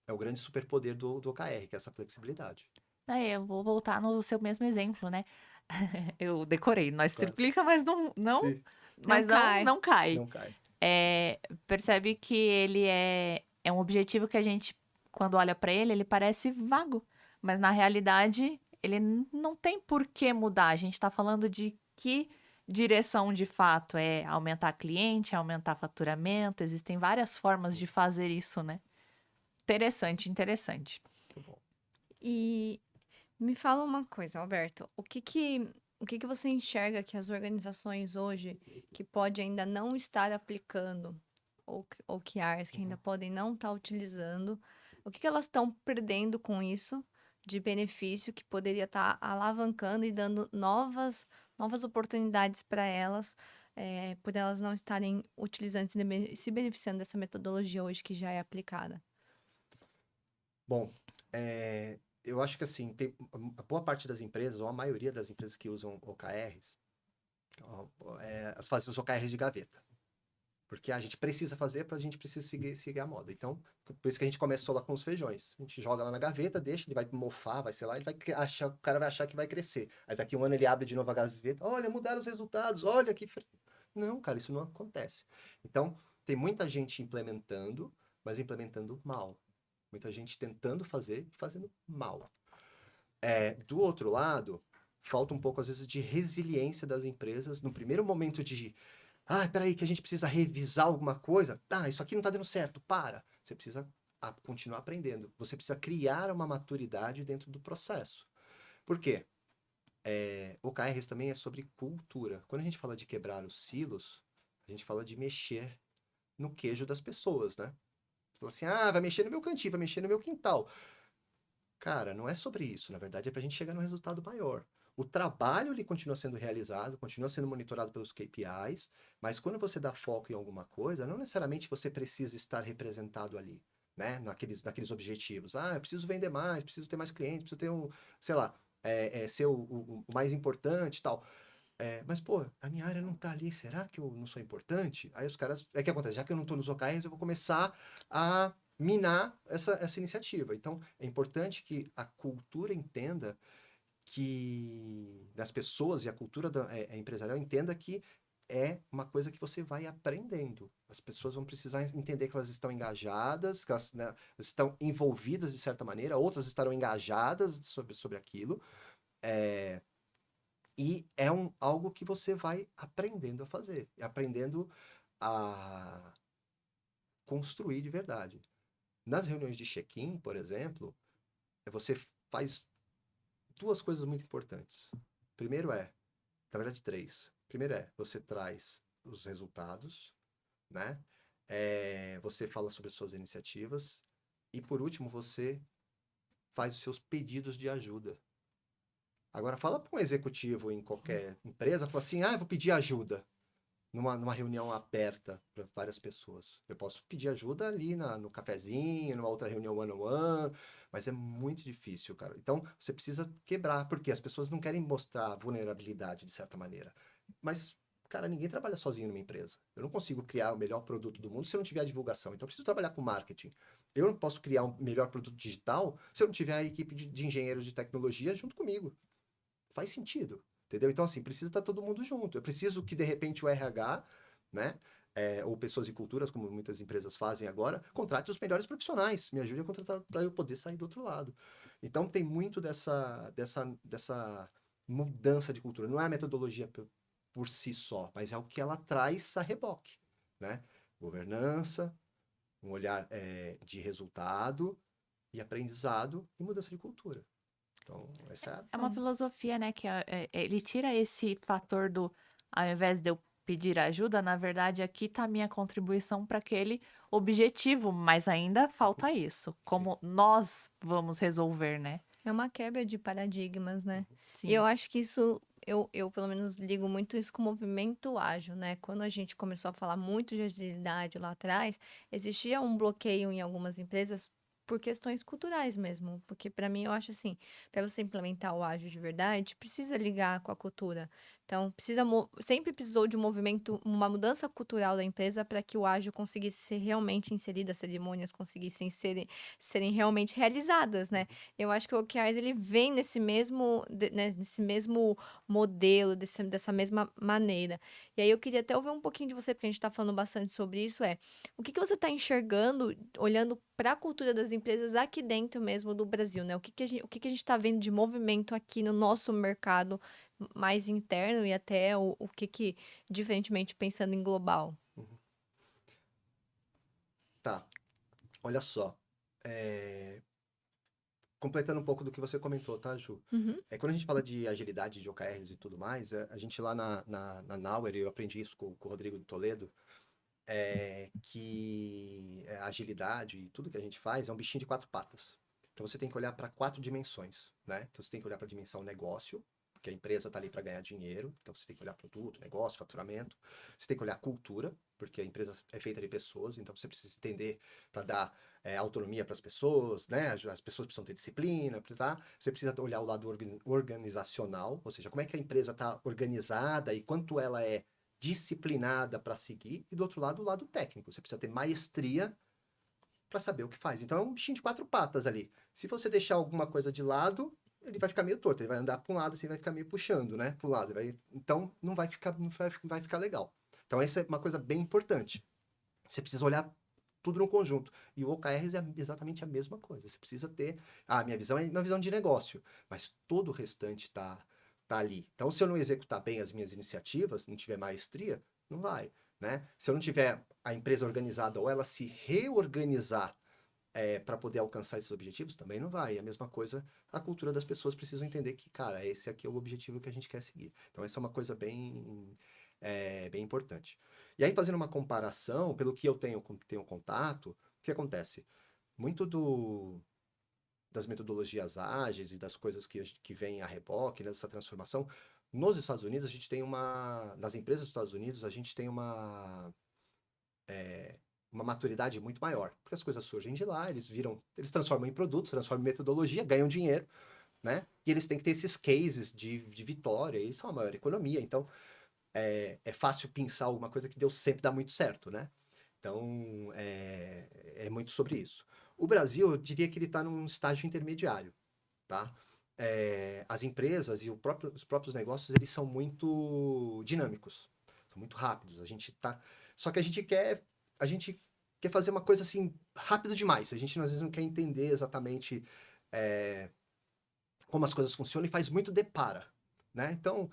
S3: é o grande superpoder do OKR, que é essa flexibilidade.
S2: Eu vou voltar no seu mesmo exemplo, né? Eu decorei, nós
S3: Claro.
S2: triplica, mas não, não,
S3: Sim,
S2: mas
S1: Não cai.
S2: não cai.
S3: não cai.
S2: Percebe que ele é um objetivo que a gente, quando olha para ele, ele parece vago, mas na realidade ele não tem por que mudar. A gente está falando de que direção de fato é aumentar cliente, aumentar faturamento. Existem várias formas de fazer isso, né? Interessante, interessante.
S3: Muito bom.
S1: E me fala uma coisa, Alberto. O que que você enxerga que as organizações hoje que pode ainda não estar aplicando OKRs, que ainda
S3: Uhum.
S1: podem não estar utilizando, o que que elas estão perdendo com isso de benefício que poderia estar alavancando e dando novas oportunidades para elas, por elas não estarem utilizando, se beneficiando dessa metodologia hoje que já é aplicada?
S3: Bom, eu acho que assim, tem a boa parte das empresas, ou a maioria das empresas que usam OKRs, elas fazem os OKRs de gaveta. Porque a gente precisa fazer para a gente precisa seguir a moda. Então, por isso que a gente começou lá com os feijões. A gente joga lá na gaveta, deixa, ele vai mofar, vai, sei lá, ele vai achar, o cara vai achar que vai crescer. Aí daqui um ano ele abre de novo a gaveta, olha, mudaram os resultados, olha que... Não, cara, isso não acontece. Então, tem muita gente implementando, mas implementando mal. Muita gente tentando fazer e fazendo mal. Do outro lado, falta um pouco, às vezes, de resiliência das empresas no primeiro momento de peraí, que a gente precisa revisar alguma coisa. Isso aqui não está dando certo, para. Você precisa continuar aprendendo. Você precisa criar uma maturidade dentro do processo. Por quê? OKRs também é sobre cultura. Quando a gente fala de quebrar os silos, A gente fala de mexer no queijo das pessoas, né? Fala assim, vai mexer no meu cantinho, vai mexer no meu quintal. Cara, não é sobre isso. Na verdade, é para a gente chegar num resultado maior. O trabalho ele continua sendo realizado, continua sendo monitorado pelos KPIs, mas quando você dá foco em alguma coisa, não necessariamente você precisa estar representado ali, né? Naqueles objetivos. Eu preciso vender mais, preciso ter mais clientes, preciso ter sei lá, ser o mais importante e tal. Mas, pô, a minha área não tá ali, será que eu não sou importante? Aí os caras. É que acontece, já que eu não tô nos OKRs, eu vou começar a minar essa iniciativa. Então, é importante que a cultura entenda que. Das pessoas e a cultura empresarial entenda que é uma coisa que você vai aprendendo. As pessoas vão precisar entender que elas estão engajadas, que elas, né, estão envolvidas de certa maneira, outras estarão engajadas sobre aquilo. E é algo que você vai aprendendo a fazer, aprendendo a construir de verdade. Nas reuniões de check-in, por exemplo, você faz duas coisas muito importantes. Primeiro na verdade, três. Primeiro você traz os resultados, né? Você fala sobre suas iniciativas. E por último, você faz os seus pedidos de ajuda. Agora, fala para um executivo em qualquer empresa, fala assim, eu vou pedir ajuda numa reunião aberta para várias pessoas. Eu posso pedir ajuda ali no cafezinho, numa outra reunião one-on-one, mas é muito difícil, cara. Então, você precisa quebrar, porque as pessoas não querem mostrar vulnerabilidade, de certa maneira. Mas, cara, ninguém trabalha sozinho numa empresa. Eu não consigo criar o melhor produto do mundo se eu não tiver a divulgação. Então, eu preciso trabalhar com marketing. Eu não posso criar um melhor produto digital se eu não tiver a equipe de engenheiros de tecnologia junto comigo. Faz sentido, entendeu? Então, assim, precisa estar todo mundo junto. Eu preciso que, de repente, o RH, né, ou pessoas de culturas, como muitas empresas fazem agora, contrate os melhores profissionais, me ajude a contratar para eu poder sair do outro lado. Então, tem muito dessa mudança de cultura. Não é a metodologia por si só, mas é o que ela traz a reboque, né? Governança, um olhar de resultado e aprendizado e mudança de cultura. Então, essa
S2: É uma filosofia, né, que ele tira esse fator ao invés de eu pedir ajuda, na verdade, aqui tá a minha contribuição para aquele objetivo, mas ainda falta isso. Como nós vamos resolver, né?
S1: É uma quebra de paradigmas, né?
S2: Sim.
S1: E eu acho que isso, eu pelo menos ligo muito isso com o movimento ágil, né? Quando a gente começou a falar muito de agilidade lá atrás, existia um bloqueio em algumas empresas por questões culturais mesmo. Porque para mim, eu acho assim, para você implementar o ágil de verdade, precisa ligar com a cultura. Então, sempre precisou de um movimento, uma mudança cultural da empresa para que o ágil conseguisse ser realmente inserido, as cerimônias conseguissem serem realmente realizadas, né? Eu acho que o OKRs ele vem nesse mesmo modelo, dessa mesma maneira. E aí eu queria até ouvir um pouquinho de você, porque a gente está falando bastante sobre isso, o que você está enxergando, olhando para a cultura das empresas aqui dentro mesmo do Brasil, né? O que a gente está vendo de movimento aqui no nosso mercado mais interno e até o que, diferentemente pensando em global.
S3: Tá, olha só. Completando um pouco do que você comentou, tá, Ju?
S1: Uhum.
S3: Quando a gente fala de agilidade, de OKRs e tudo mais, a gente lá na Nauer, eu aprendi isso com o Rodrigo de Toledo, que a agilidade e tudo que a gente faz é um bichinho de quatro patas. Então você tem que olhar para quatro dimensões, né? Então você tem que olhar para a dimensão negócio, porque a empresa está ali para ganhar dinheiro, então você tem que olhar produto, negócio, faturamento. Você tem que olhar cultura, porque a empresa é feita de pessoas, então você precisa entender para dar autonomia para as pessoas, né? As pessoas precisam ter disciplina, tá? Você precisa olhar o lado organizacional, ou seja, como é que a empresa está organizada e quanto ela é disciplinada para seguir, e do outro lado, o lado técnico. Você precisa ter maestria para saber o que faz. Então é um bichinho de quatro patas ali. Se você deixar alguma coisa de lado, ele vai ficar meio torto, ele vai andar para um lado assim, vai ficar meio puxando, né, para o lado. Então não vai ficar legal. Então essa é uma coisa bem importante. Você precisa olhar tudo no conjunto. E o OKRs é exatamente a mesma coisa. Você precisa ter. Minha visão é uma visão de negócio, mas todo o restante está ali. Então, se eu não executar bem as minhas iniciativas, não tiver maestria, não vai. Né? Se eu não tiver a empresa organizada ou ela se reorganizar para poder alcançar esses objetivos, também não vai. E a mesma coisa, a cultura das pessoas precisam entender que, cara, esse aqui é o objetivo que a gente quer seguir. Então, essa é uma coisa bem importante. E aí, fazendo uma comparação, pelo que eu tenho contato, o que acontece? Muito das metodologias ágeis e das coisas que vêm a reboque, nessa transformação, nos Estados Unidos, a gente tem nas empresas dos Estados Unidos, a gente tem uma maturidade muito maior, porque as coisas surgem de lá, eles transformam em produtos, transformam em metodologia, ganham dinheiro, né? E eles têm que ter esses cases de vitória, eles são a maior economia, então é fácil pensar alguma coisa que sempre dá muito certo, né? Então, é muito sobre isso. O Brasil, eu diria que ele está num estágio intermediário, tá? As empresas e os próprios negócios, eles são muito dinâmicos, são muito rápidos. Só que a gente quer fazer uma coisa assim, rápido demais. A gente, às vezes, não quer entender exatamente é, como as coisas funcionam e faz muito depara. Né? Então,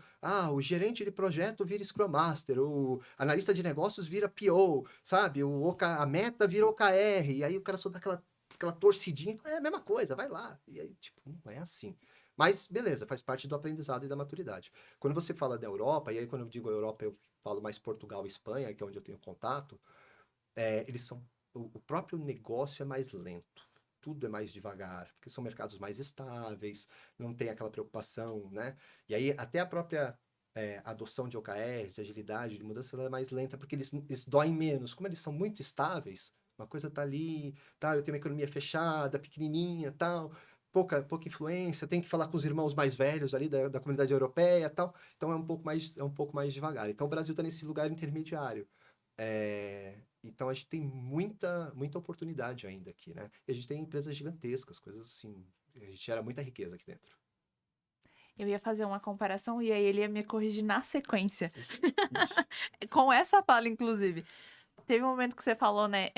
S3: o gerente de projeto vira Scrum Master, o analista de negócios vira PO, sabe? A meta vira OKR, e aí o cara só dá aquela torcidinha, é a mesma coisa, vai lá. E aí, tipo, não é assim. Mas, beleza, faz parte do aprendizado e da maturidade. Quando você fala da Europa, e aí quando eu digo Europa, eu falo mais Portugal e Espanha, que é onde eu tenho contato, eles são. O próprio negócio é mais lento. Tudo é mais devagar, porque são mercados mais estáveis, não tem aquela preocupação, né? E aí, até a própria adoção de OKRs, de agilidade, de mudança, ela é mais lenta, porque eles doem menos. Como eles são muito estáveis, uma coisa tá ali, tá, eu tenho uma economia fechada, pequenininha, tal, pouca influência, tem que falar com os irmãos mais velhos ali da comunidade europeia, tal. Então, é um pouco mais devagar. Então, o Brasil está nesse lugar intermediário. Então a gente tem muita oportunidade ainda aqui, né? E a gente tem empresas gigantescas, coisas assim. A gente gera muita riqueza aqui dentro.
S2: Eu ia fazer uma comparação e aí ele ia me corrigir na sequência.
S3: Ixi.
S2: Com essa fala, inclusive. Teve um momento que você falou, né?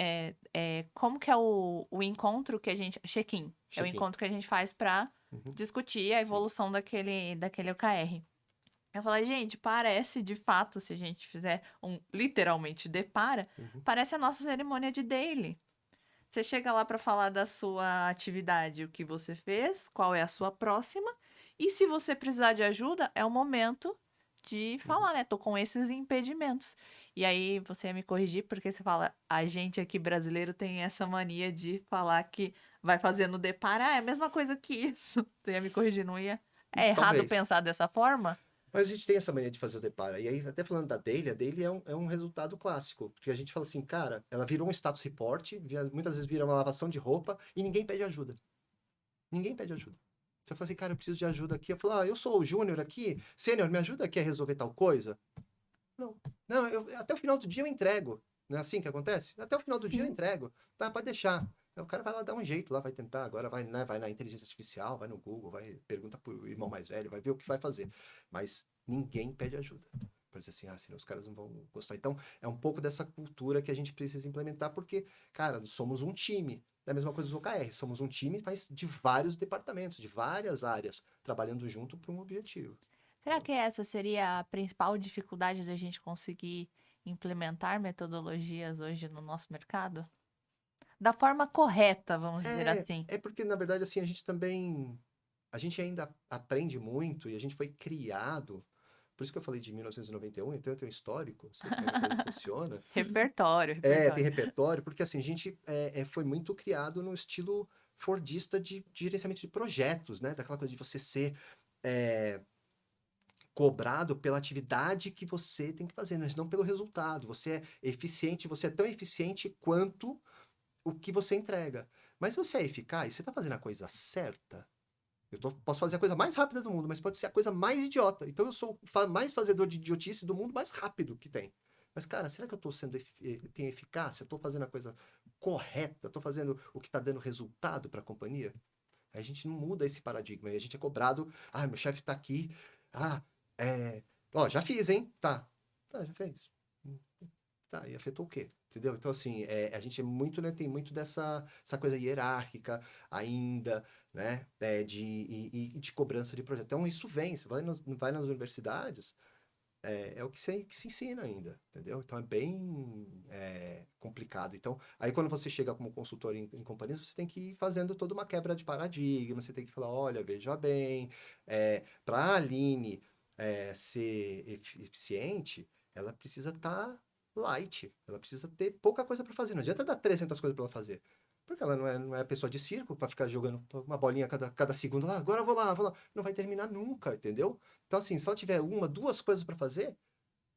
S2: Como que é o encontro que a gente. Check-in. É o
S3: Check-in.
S2: encontro que a gente faz pra
S3: Uhum.
S2: discutir a
S3: Sim.
S2: evolução daquele OKR. Eu falei, gente, parece de fato, se a gente fizer literalmente depara,
S3: Uhum.
S2: parece a nossa cerimônia de daily. Você chega lá para falar da sua atividade, o que você fez, qual é a sua próxima, e se você precisar de ajuda, é o momento de
S3: Uhum.
S2: falar, né? Tô com esses impedimentos. E aí você ia me corrigir, porque você fala, a gente aqui brasileiro tem essa mania de falar que vai fazendo depara, é a mesma coisa que isso. Você ia me corrigir, não ia? É errado
S3: Talvez.
S2: pensar dessa forma?
S3: Mas a gente tem essa mania de fazer o deparo. E aí, até falando da Daily, a Daily é um resultado clássico. Porque a gente fala assim, cara, ela virou um status report, muitas vezes vira uma lavação de roupa e ninguém pede ajuda. Ninguém pede ajuda. Você fala assim, cara, eu preciso de ajuda aqui. Eu falo, eu sou o júnior aqui, sênior, me ajuda aqui a resolver tal coisa? Não. Não, até o final do dia eu entrego. Não é assim que acontece? Até o final do dia eu
S2: Sim.
S3: entrego. Tá, pode deixar. Aí o cara vai lá dar um jeito, lá vai tentar, agora vai, né, vai na inteligência artificial, vai no Google, pergunta pro irmão mais velho, vai ver o que vai fazer. Mas ninguém pede ajuda. Para dizer assim, senão os caras não vão gostar. Então, é um pouco dessa cultura que a gente precisa implementar, porque, cara, somos um time. É a mesma coisa dos OKR. Somos um time, mas de vários departamentos, de várias áreas, trabalhando junto para um objetivo.
S2: Será que essa seria a principal dificuldade da gente conseguir implementar metodologias hoje no nosso mercado? Da forma correta, vamos dizer assim.
S3: É porque, na verdade, assim, a gente ainda aprende muito e a gente foi criado, por isso que eu falei de 1991, então eu tenho um histórico, sei como é que a coisa funciona.
S2: Repertório,
S3: Tem
S2: repertório.
S3: repertório, porque assim, a gente foi muito criado no estilo fordista de gerenciamento de projetos, né? Daquela coisa de você ser cobrado pela atividade que você tem que fazer, mas não pelo resultado. Você é eficiente, você é tão eficiente quanto o que você entrega. Mas se você é eficaz, você está fazendo a coisa certa. Posso fazer a coisa mais rápida do mundo, mas pode ser a coisa mais idiota. Então eu sou o mais fazedor de idiotice do mundo mais rápido que tem. Mas, cara, será que eu estou tenho eficácia? Estou fazendo a coisa correta? Estou fazendo o que está dando resultado para a companhia? Aí a gente não muda esse paradigma. Aí a gente é cobrado. Meu chefe está aqui. Ah, já fiz, hein? Tá. Tá, já fez. Tá, e afetou o quê? Entendeu? Então, assim, a gente tem muito essa coisa hierárquica ainda, né? E de cobrança de projeto. Então, isso vem. Você vai nas universidades, é o que se ensina ainda, entendeu? Então, é bem complicado. Então, aí quando você chega como consultor em companhias, você tem que ir fazendo toda uma quebra de paradigma, você tem que falar, olha, veja bem, para a Aline ser eficiente, ela precisa estar light. Ela precisa ter pouca coisa para fazer. Não adianta dar 300 coisas para ela fazer. Porque ela não é pessoa de circo para ficar jogando uma bolinha cada segundo lá. Agora eu vou lá, vou lá. Não vai terminar nunca, entendeu? Então, assim, se ela tiver uma, duas coisas para fazer,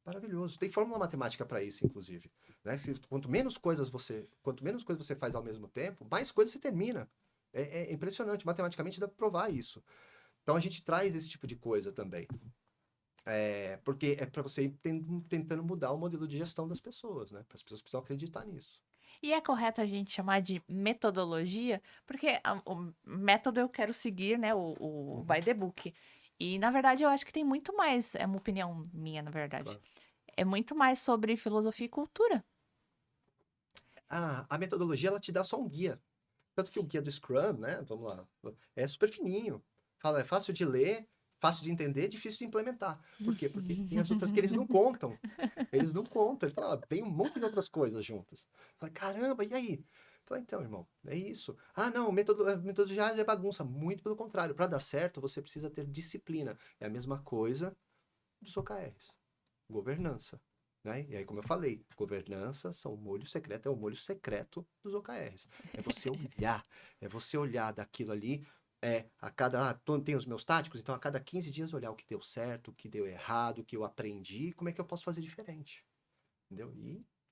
S3: maravilhoso. Tem fórmula matemática para isso, inclusive. Né? Quanto menos coisas você faz ao mesmo tempo, mais coisas você termina. É impressionante. Matematicamente dá para provar isso. Então a gente traz esse tipo de coisa também. Porque é para você ir tentando mudar o modelo de gestão das pessoas, né? As pessoas precisam acreditar nisso.
S2: E é correto a gente chamar de metodologia, porque o método eu quero seguir, né, o by the book. E, na verdade, eu acho que tem muito mais, é uma opinião minha, na verdade.
S3: Claro.
S2: É muito mais sobre filosofia e cultura.
S3: A metodologia, ela te dá só um guia. Tanto que o guia do Scrum, né? Vamos lá. É super fininho. Fala, é fácil de ler, fácil de entender, difícil de implementar. Por quê? Porque tem as outras que eles não contam. Eles não contam. Ele fala, vem um monte de outras coisas juntas. Fala, caramba, e aí? Fala, então, irmão, é isso. Ah, não, metodologia é bagunça. Muito pelo contrário. Para dar certo, você precisa ter disciplina. É a mesma coisa dos OKRs. Governança. Né? E aí, como eu falei, governança é o molho secreto dos OKRs. É você olhar daquilo ali, tem os meus táticos, então a cada 15 dias olhar o que deu certo, o que deu errado, o que eu aprendi, como é que eu posso fazer diferente. Entendeu?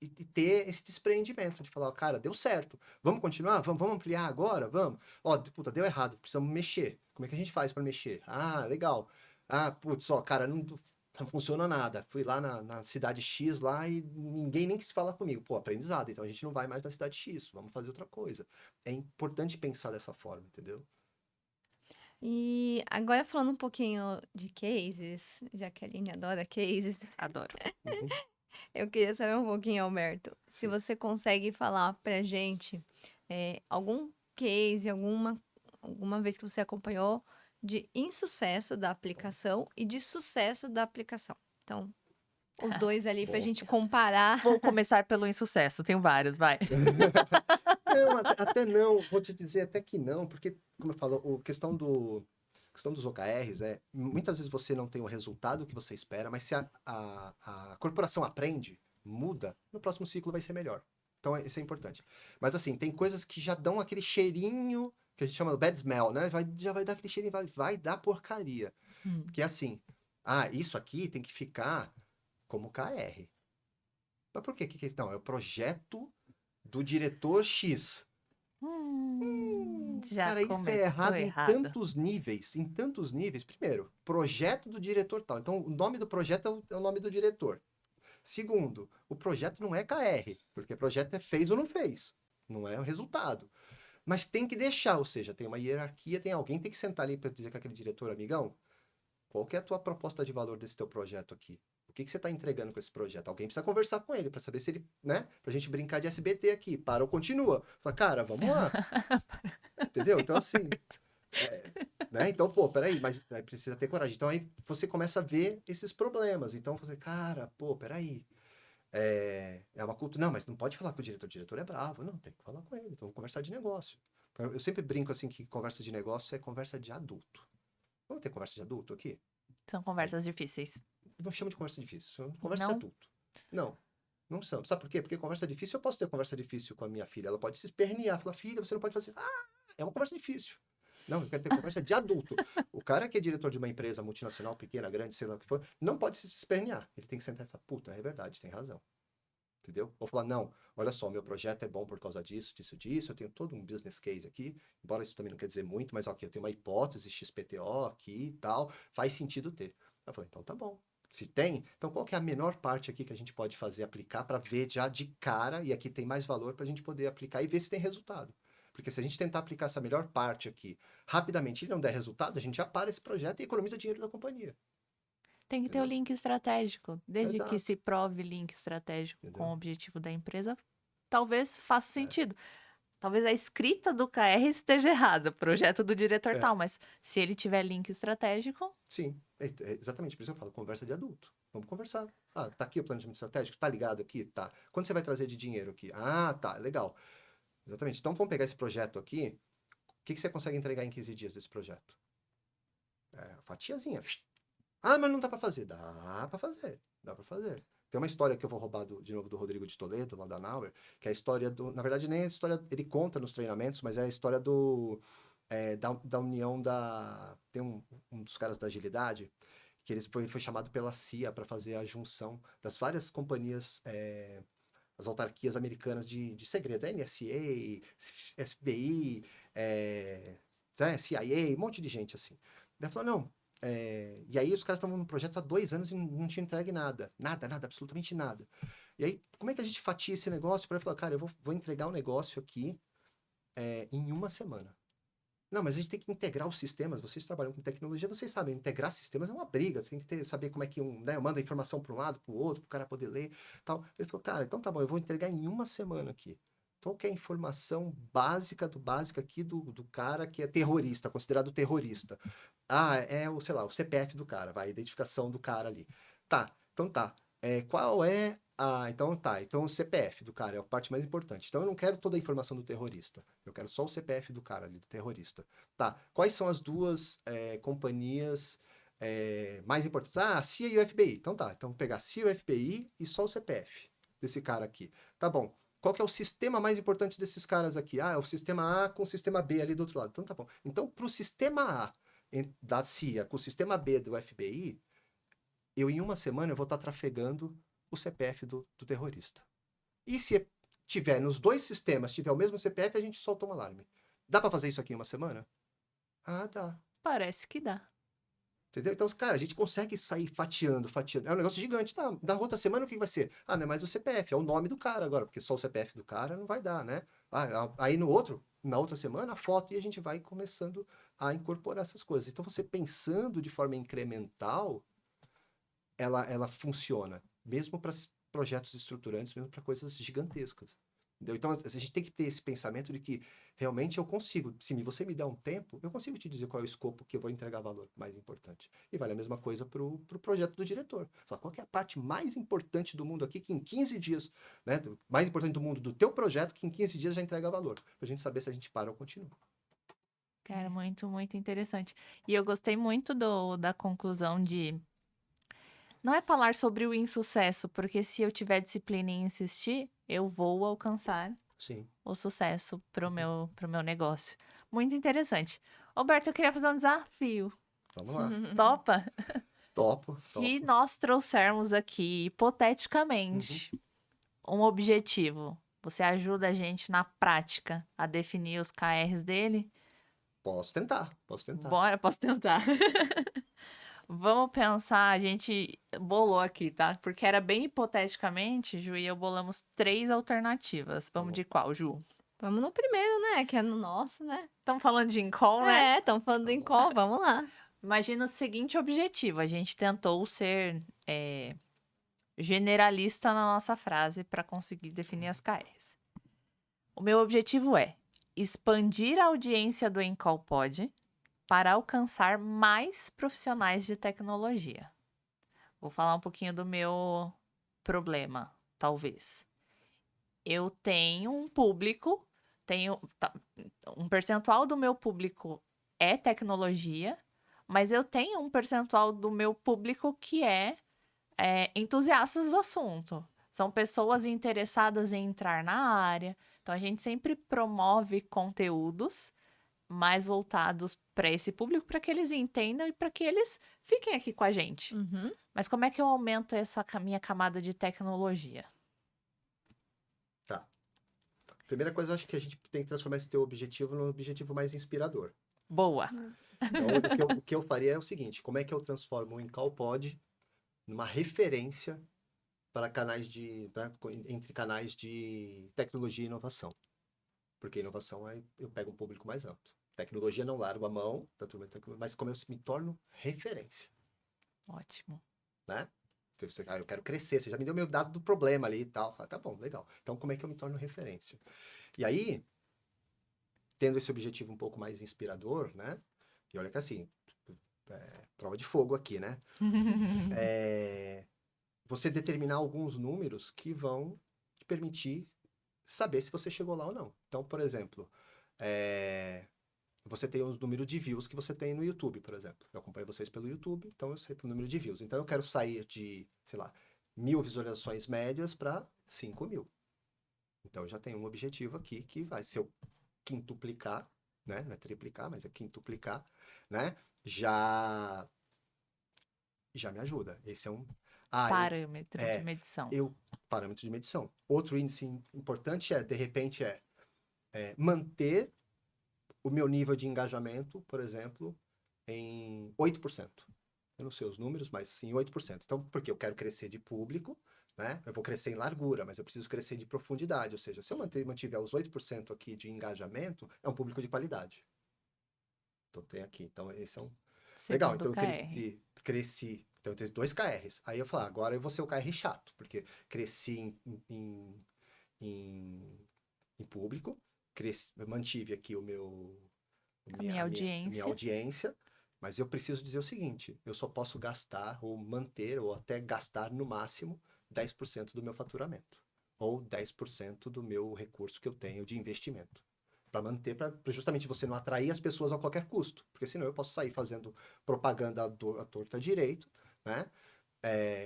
S3: E ter esse despreendimento de falar, cara, deu certo, vamos continuar? Vamos ampliar agora? Vamos? Ó, puta, deu errado, precisamos mexer. Como é que a gente faz para mexer? Ah, legal. Ah, putz, ó, cara, não funciona nada. Fui lá na cidade X lá e ninguém nem quis falar comigo. Pô, aprendizado. Então a gente não vai mais na cidade X. Vamos fazer outra coisa. É importante pensar dessa forma, entendeu?
S1: E agora falando um pouquinho de cases, já que a Aline adora cases,
S2: Adoro.
S3: Uhum,
S1: eu queria saber um pouquinho, Alberto, se
S3: sim.
S1: você consegue falar pra gente algum case, alguma vez que você acompanhou de insucesso da aplicação e de sucesso da aplicação. Então, os dois ali pra
S3: Bom.
S1: gente comparar.
S2: Vou começar pelo insucesso, tenho vários, vai.
S3: Não, até não. Vou te dizer até que não, porque, como eu falo, a questão dos OKRs muitas vezes você não tem o resultado que você espera, mas se a corporação aprende, muda, no próximo ciclo vai ser melhor. Então, isso é importante. Mas, assim, tem coisas que já dão aquele cheirinho, que a gente chama de bad smell, né? Já vai dar aquele cheirinho, vai dar porcaria. Que é assim, isso aqui tem que ficar como KR. Mas por quê? Que é isso? Não, é o projeto do diretor X.
S2: Já
S3: Cara, isso é
S2: começou
S3: errado em
S2: errado.
S3: tantos níveis. Em tantos níveis. Primeiro, projeto do diretor tal. Então, o nome do projeto é o nome do diretor. Segundo, o projeto não é KR, porque projeto é fez ou não fez. Não é o resultado. Mas tem que deixar, ou seja, tem uma hierarquia, tem alguém que tem que sentar ali para dizer com aquele diretor, amigão, qual que é a tua proposta de valor desse teu projeto aqui? O que você está entregando com esse projeto? Alguém precisa conversar com ele para saber se ele, né? Pra gente brincar de SBT aqui. Para ou continua. Fala, cara, vamos lá. Entendeu? Então, assim. Né? Então, pô, peraí, mas precisa ter coragem. Então, aí você começa a ver esses problemas. Então, você, cara, pô, peraí. É uma cultura. Não, mas não pode falar com o diretor é bravo. Não, tem que falar com ele. Então, vamos conversar de negócio. Eu sempre brinco assim que conversa de negócio é conversa de adulto. Vamos ter conversa de adulto aqui?
S2: São conversas difíceis.
S3: Não chama de conversa difícil, conversa de
S2: Não?
S3: adulto. Não, não são. Sabe por quê? Porque conversa difícil, eu posso ter conversa difícil com a minha filha. Ela pode se espernear, falar, filha, você não pode fazer. É uma conversa difícil. Não, eu quero ter conversa de adulto. O cara que é diretor de uma empresa multinacional, pequena, grande, sei lá o que for, não pode se espernear. Ele tem que sentar e falar, puta, é verdade, tem razão. Entendeu? Ou falar, não, olha só, meu projeto é bom por causa disso, eu tenho todo um business case aqui, embora isso também não quer dizer muito, mas ok, eu tenho uma hipótese XPTO aqui e tal, faz sentido ter. Eu falei, então tá bom. Se tem, então qual que é a menor parte aqui que a gente pode fazer, aplicar para ver já de cara, e aqui tem mais valor para a gente poder aplicar e ver se tem resultado. Porque se a gente tentar aplicar essa melhor parte aqui rapidamente e não der resultado, a gente já para esse projeto e economiza dinheiro da companhia.
S2: Tem que ter o
S3: Entendeu?
S2: link estratégico. Desde que
S3: Exato.
S2: se prove link estratégico com
S3: Entendeu?
S2: o objetivo da empresa, talvez faça
S3: É.
S2: sentido. Talvez a escrita do KR esteja errada, projeto do diretor
S3: É.
S2: tal, mas se ele tiver link estratégico,
S3: Sim, exatamente. Por isso eu falo, conversa de adulto. Vamos conversar. Tá aqui o planejamento estratégico? Tá ligado aqui? Tá. Quanto você vai trazer de dinheiro aqui? Tá, legal. Exatamente. Então vamos pegar esse projeto aqui. O que você consegue entregar em 15 dias desse projeto? Fatiazinha. Mas não dá para fazer. Dá para fazer. Dá para fazer. Tem uma história que eu vou roubar de novo do Rodrigo de Toledo, lá da Nauer, que é a história do... Na verdade, nem a história... Ele conta nos treinamentos, mas é a história da união da... Tem um dos caras da agilidade, que ele foi chamado pela CIA para fazer a junção das várias companhias, as autarquias americanas de segredo, NSA, FBI, CIA, um monte de gente assim. Daí falou, não, e aí os caras estavam no projeto há 2 anos e não tinham entregue nada, absolutamente nada. E aí, como é que a gente fatia esse negócio? Para ele falar, cara, eu vou entregar um negócio aqui em 1 semana. Não, mas a gente tem que integrar os sistemas. Vocês trabalham com tecnologia, vocês sabem, integrar sistemas é uma briga. Você tem que saber como é que eu mando a informação para um lado, para o outro, para o cara poder ler, tal. Ele falou, cara, então tá bom, eu vou entregar em 1 semana aqui. Qual que é a informação básica do básico aqui do cara que é terrorista, considerado terrorista? Ah, sei lá, o CPF do cara, a identificação do cara ali. Tá, então tá. Qual é então tá. Então o CPF do cara é a parte mais importante. Então eu não quero toda a informação do terrorista. Eu quero só o CPF do cara ali, do terrorista. Tá. Quais são as duas companhias mais importantes? Ah, a CIA e o FBI. Então tá. Então vou pegar a CIA e o FBI e só o CPF desse cara aqui. Tá bom. Qual que é o sistema mais importante desses caras aqui? Ah, é o sistema A com o sistema B ali do outro lado. Então tá bom. Então pro sistema A da CIA com o sistema B do FBI, eu em 1 semana eu vou estar trafegando o CPF do terrorista. E se tiver nos 2 sistemas, tiver o mesmo CPF, a gente solta um alarme. Dá para fazer isso aqui em 1 semana? Ah, dá.
S2: Parece que dá.
S3: Entendeu? Então, cara, a gente consegue sair fatiando. É um negócio gigante. Tá, da outra semana o que vai ser? Ah, não é mais o CPF, é o nome do cara agora, porque só o CPF do cara não vai dar, né? Aí na outra semana, a foto, e a gente vai começando a incorporar essas coisas. Então, você pensando de forma incremental, ela funciona, mesmo para projetos estruturantes, mesmo para coisas gigantescas. Entendeu? Então, a gente tem que ter esse pensamento de que realmente eu consigo, se você me der um tempo, eu consigo te dizer qual é o escopo que eu vou entregar valor mais importante. E vale a mesma coisa para o projeto do diretor. Fala, qual que é a parte mais importante do mundo aqui que em 15 dias, né, mais importante do mundo do teu projeto que em 15 dias já entrega valor, para a gente saber se a gente para ou continua.
S2: Cara, muito, muito interessante. E eu gostei muito da conclusão de... Não é falar sobre o insucesso, porque se eu tiver disciplina em insistir, eu vou alcançar
S3: Sim.
S2: o sucesso pro meu negócio. Muito interessante. Roberto, eu queria fazer um desafio.
S3: Vamos lá.
S2: Topa?
S3: Topo.
S2: Se nós trouxermos aqui, hipoteticamente, um objetivo, você ajuda a gente na prática a definir os KRs dele?
S3: Posso tentar.
S2: Bora, posso tentar. Vamos pensar, a gente bolou aqui, tá? Porque era bem hipoteticamente, Ju e eu bolamos 3 alternativas. Vamos de qual, Ju?
S1: Vamos no primeiro, né? Que é no nosso, né?
S2: Estamos falando de call, né?
S1: Estamos falando em call, vamos lá.
S2: Imagina o seguinte objetivo: a gente tentou ser generalista na nossa frase para conseguir definir as KRs. O meu objetivo é expandir a audiência do Encall Pod para alcançar mais profissionais de tecnologia. Vou falar um pouquinho do meu problema, talvez. Eu tenho um público, um percentual do meu público é tecnologia, mas eu tenho um percentual do meu público que é entusiastas do assunto. São pessoas interessadas em entrar na área. Então, a gente sempre promove conteúdos mais voltados para esse público, para que eles entendam e para que eles fiquem aqui com a gente. Mas como é que eu aumento essa minha camada de tecnologia?
S3: Tá. Primeira coisa, eu acho que a gente tem que transformar esse teu objetivo num objetivo mais inspirador.
S2: Boa.
S3: Então, o que eu faria é o seguinte: como é que eu transformo o Encalpod numa referência para canais entre canais de tecnologia e inovação? Porque inovação eu pego um público mais amplo. Tecnologia não largo a mão da turma de tecnologia, mas como eu me torno referência,
S2: Ótimo.
S3: né? Então, eu quero crescer, você já me deu meu dado do problema ali e tal. Tá bom, legal. Então, como é que eu me torno referência? E aí, tendo esse objetivo um pouco mais inspirador, né? E olha que assim, prova de fogo aqui, né? Você determinar alguns números que vão te permitir saber se você chegou lá ou não. Então, por exemplo, você tem os números de views que você tem no YouTube, por exemplo. Eu acompanho vocês pelo YouTube, então eu sei pelo número de views. Então, eu quero sair de, sei lá, 1.000 visualizações médias para 5.000. Então, já tem um objetivo aqui que vai, se eu quintuplicar, né? Não é triplicar, mas é quintuplicar, né? Já me ajuda. Esse é um...
S2: Parâmetro de
S3: é,
S2: medição.
S3: parâmetro de medição. Outro índice importante de repente, manter o meu nível de engajamento, por exemplo, em 8%. Eu não sei os números, mas sim 8%. Então, porque eu quero crescer de público, né? Eu vou crescer em largura, mas eu preciso crescer de profundidade. Ou seja, se eu mantiver os 8% aqui de engajamento, é um público de qualidade. Então, tem aqui. Então, esse é um... Legal,
S2: Segundo
S3: então eu
S2: KR.
S3: cresci. Então, eu tenho 2 KRs. Aí eu falo, agora eu vou ser o KR chato, porque cresci em público, mantive aqui
S2: A minha
S3: a minha
S2: audiência.
S3: audiência, mas eu preciso dizer o seguinte: eu só posso gastar, ou manter, ou até gastar no máximo 10% do meu faturamento, ou 10% do meu recurso que eu tenho de investimento. Para manter, para justamente você não atrair as pessoas a qualquer custo, porque senão eu posso sair fazendo propaganda à torta direito, né?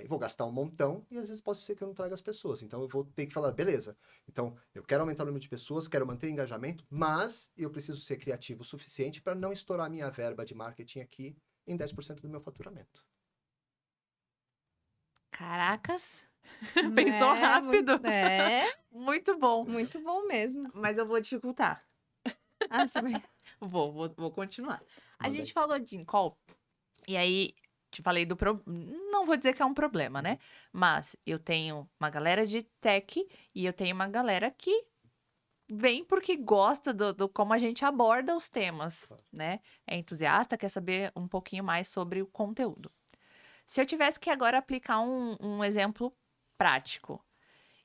S3: Vou gastar um montão e às vezes pode ser que eu não traga as pessoas. Então eu vou ter que falar, beleza, então eu quero aumentar o número de pessoas, quero manter o engajamento, mas eu preciso ser criativo o suficiente para não estourar minha verba de marketing aqui em 10% do meu faturamento.
S2: Caracas. Pensou
S1: É,
S2: rápido.
S1: É,
S2: Muito bom.
S1: muito bom mesmo.
S2: Mas eu vou dificultar.
S1: Ah, você vai...
S2: Vou continuar. A
S3: Manda
S2: gente
S3: aí.
S2: falou de call, e aí te falei do não vou dizer que é um problema, né? Mas eu tenho uma galera de tech e eu tenho uma galera que vem porque gosta do como a gente aborda os temas,
S3: Claro.
S2: né? É entusiasta, quer saber um pouquinho mais sobre o conteúdo. Se eu tivesse que agora aplicar um exemplo prático,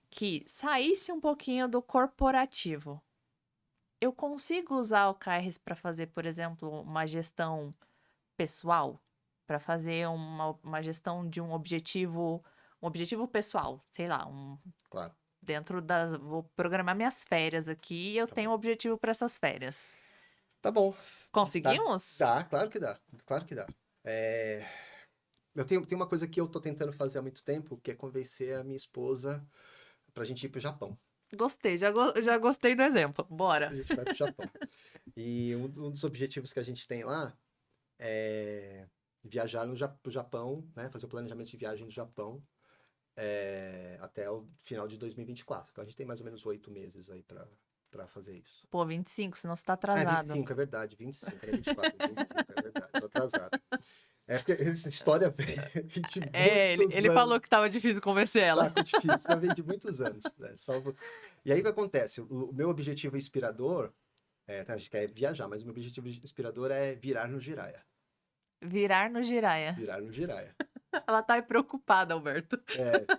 S2: que saísse um pouquinho do corporativo, eu consigo usar o KRs para fazer, por exemplo, uma gestão pessoal, para fazer uma gestão de um objetivo pessoal, sei lá,
S3: Claro,
S2: dentro das. Vou programar minhas férias aqui e eu
S3: tá
S2: tenho
S3: bom.
S2: um objetivo para essas férias.
S3: Tá bom.
S2: Conseguimos?
S3: Dá, claro que dá. Claro que dá. É, eu tenho uma coisa que eu tô tentando fazer há muito tempo, que é convencer a minha esposa pra gente ir pro Japão.
S2: Gostei, já gostei do exemplo.
S3: A
S2: Bora.
S3: gente vai pro Japão. E um dos objetivos que a gente tem lá é viajar pro Japão, né? Fazer o planejamento de viagem do Japão até o final de 2024. Então a gente tem mais ou menos 8 meses aí para fazer isso.
S2: Pô, 25, senão você tá
S3: Ah, é
S2: atrasado.
S3: 25, é verdade. 25, era 24, 25, é verdade. Tô atrasado. É porque essa história vem de muitos
S2: Ele falou
S3: anos.
S2: que tava difícil convencer ela.
S3: Tá difícil, isso vem de muitos anos. Né? E aí o que acontece? O meu objetivo inspirador, a gente quer viajar, mas o meu objetivo inspirador é virar no Jiraya.
S2: Virar no Jiraya.
S3: Virar no Jiraya.
S2: Ela tá preocupada, Alberto.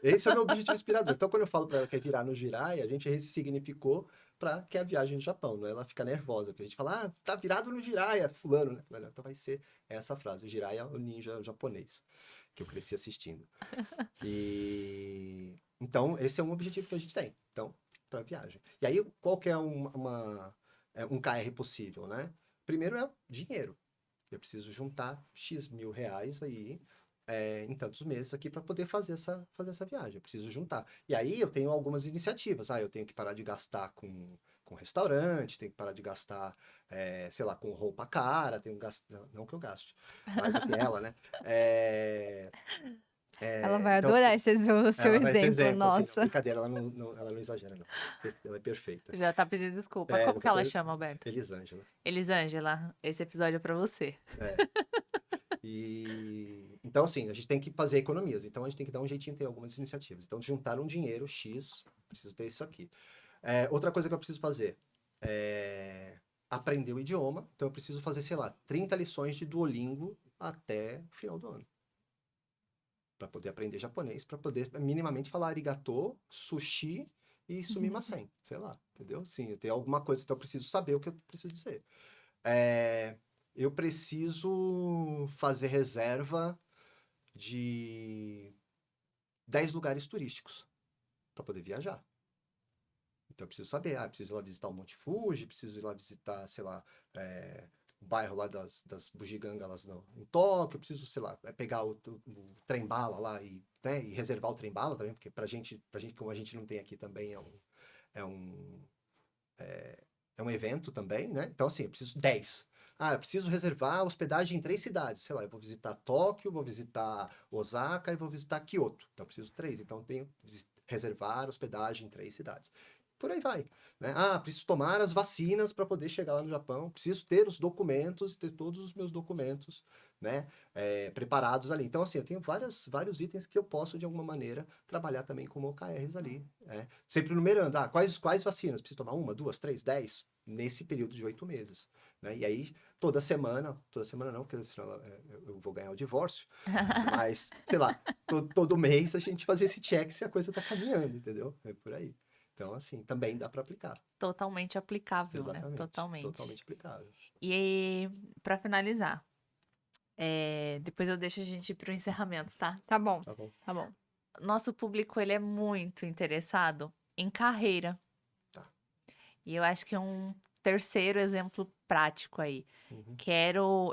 S3: Esse é o meu objetivo inspirador. Então, quando eu falo para ela que é virar no Jiraya, a gente ressignificou para que é a viagem no Japão, não é ela fica nervosa, porque a gente fala, tá virado no Jiraya, fulano, né? Fulano. Então vai ser essa frase, o Jiraya, o ninja japonês, que eu cresci assistindo. E então, esse é um objetivo que a gente tem, então, para viagem. E aí, qual que é um KR possível, né? Primeiro é dinheiro. Eu preciso juntar X mil reais aí em tantos meses aqui para poder fazer essa viagem. Eu preciso juntar. E aí eu tenho algumas iniciativas. Eu tenho que parar de gastar com restaurante, tenho que parar de gastar, sei lá, com roupa cara, tenho que gastar, não que eu gaste, mas assim, ela, né?
S1: Ela vai
S3: Então,
S1: adorar
S3: assim,
S1: o seu
S3: ela vai ser
S1: exemplo,
S3: exemplo, assim, não,
S1: nossa.
S3: brincadeira, ela não exagera, não. Ela é perfeita.
S2: Já tá pedindo desculpa. Como
S3: Eu
S2: que
S3: tô
S2: ela chama, Alberto?
S3: Elisângela.
S2: Elisângela, esse episódio é pra você.
S3: Então, assim, a gente tem que fazer economias. Então, a gente tem que dar um jeitinho, ter algumas iniciativas. Então, juntar um dinheiro X, preciso ter isso aqui. Outra coisa que eu preciso fazer é aprender o idioma. Então, eu preciso fazer, sei lá, 30 lições de Duolingo até o final do ano. Para poder aprender japonês, para poder minimamente falar arigato, sushi e sumimasen. Sei lá, entendeu? Sim, eu tenho alguma coisa, então eu preciso saber o que eu preciso dizer. Eu preciso fazer reserva de 10 lugares turísticos para poder viajar. Então eu preciso saber, preciso ir lá visitar o Monte Fuji, preciso ir lá visitar, sei lá, bairro lá das bugigangas lá em Tóquio, eu preciso, sei lá, pegar o trem-bala lá né, e reservar o trem-bala também, porque pra gente, como a gente não tem aqui também, é um, é um evento também, né? Então, assim, eu preciso 10. Ah, eu preciso reservar hospedagem em 3 cidades. Sei lá, eu vou visitar Tóquio, vou visitar Osaka e vou visitar Kyoto. Então, eu preciso 3. Então, eu tenho que reservar hospedagem em 3 cidades. Por aí vai. Né? Ah, preciso tomar as vacinas para poder chegar lá no Japão. Preciso ter os documentos, ter todos os meus documentos, né, preparados ali. Então, assim, eu tenho vários itens que eu posso, de alguma maneira, trabalhar também com OKRs ali. Né? Sempre numerando. Ah, quais vacinas? Preciso tomar 1, 2, 3, 10? Nesse período de 8 meses. Né? E aí, toda semana não, porque senão eu vou ganhar o divórcio, mas, sei lá, todo mês a gente fazer esse check se a coisa tá caminhando, entendeu? É por aí. Então, assim, também dá para aplicar.
S2: Totalmente aplicável, né?
S3: Exatamente.
S2: Totalmente.
S3: Totalmente aplicável.
S2: E para finalizar, depois eu deixo a gente ir pro encerramento, tá?
S1: Tá bom,
S3: Tá bom?
S1: tá bom.
S2: Nosso público, ele é muito interessado em carreira.
S3: Tá.
S2: E eu acho que é um terceiro exemplo prático aí.
S3: Uhum,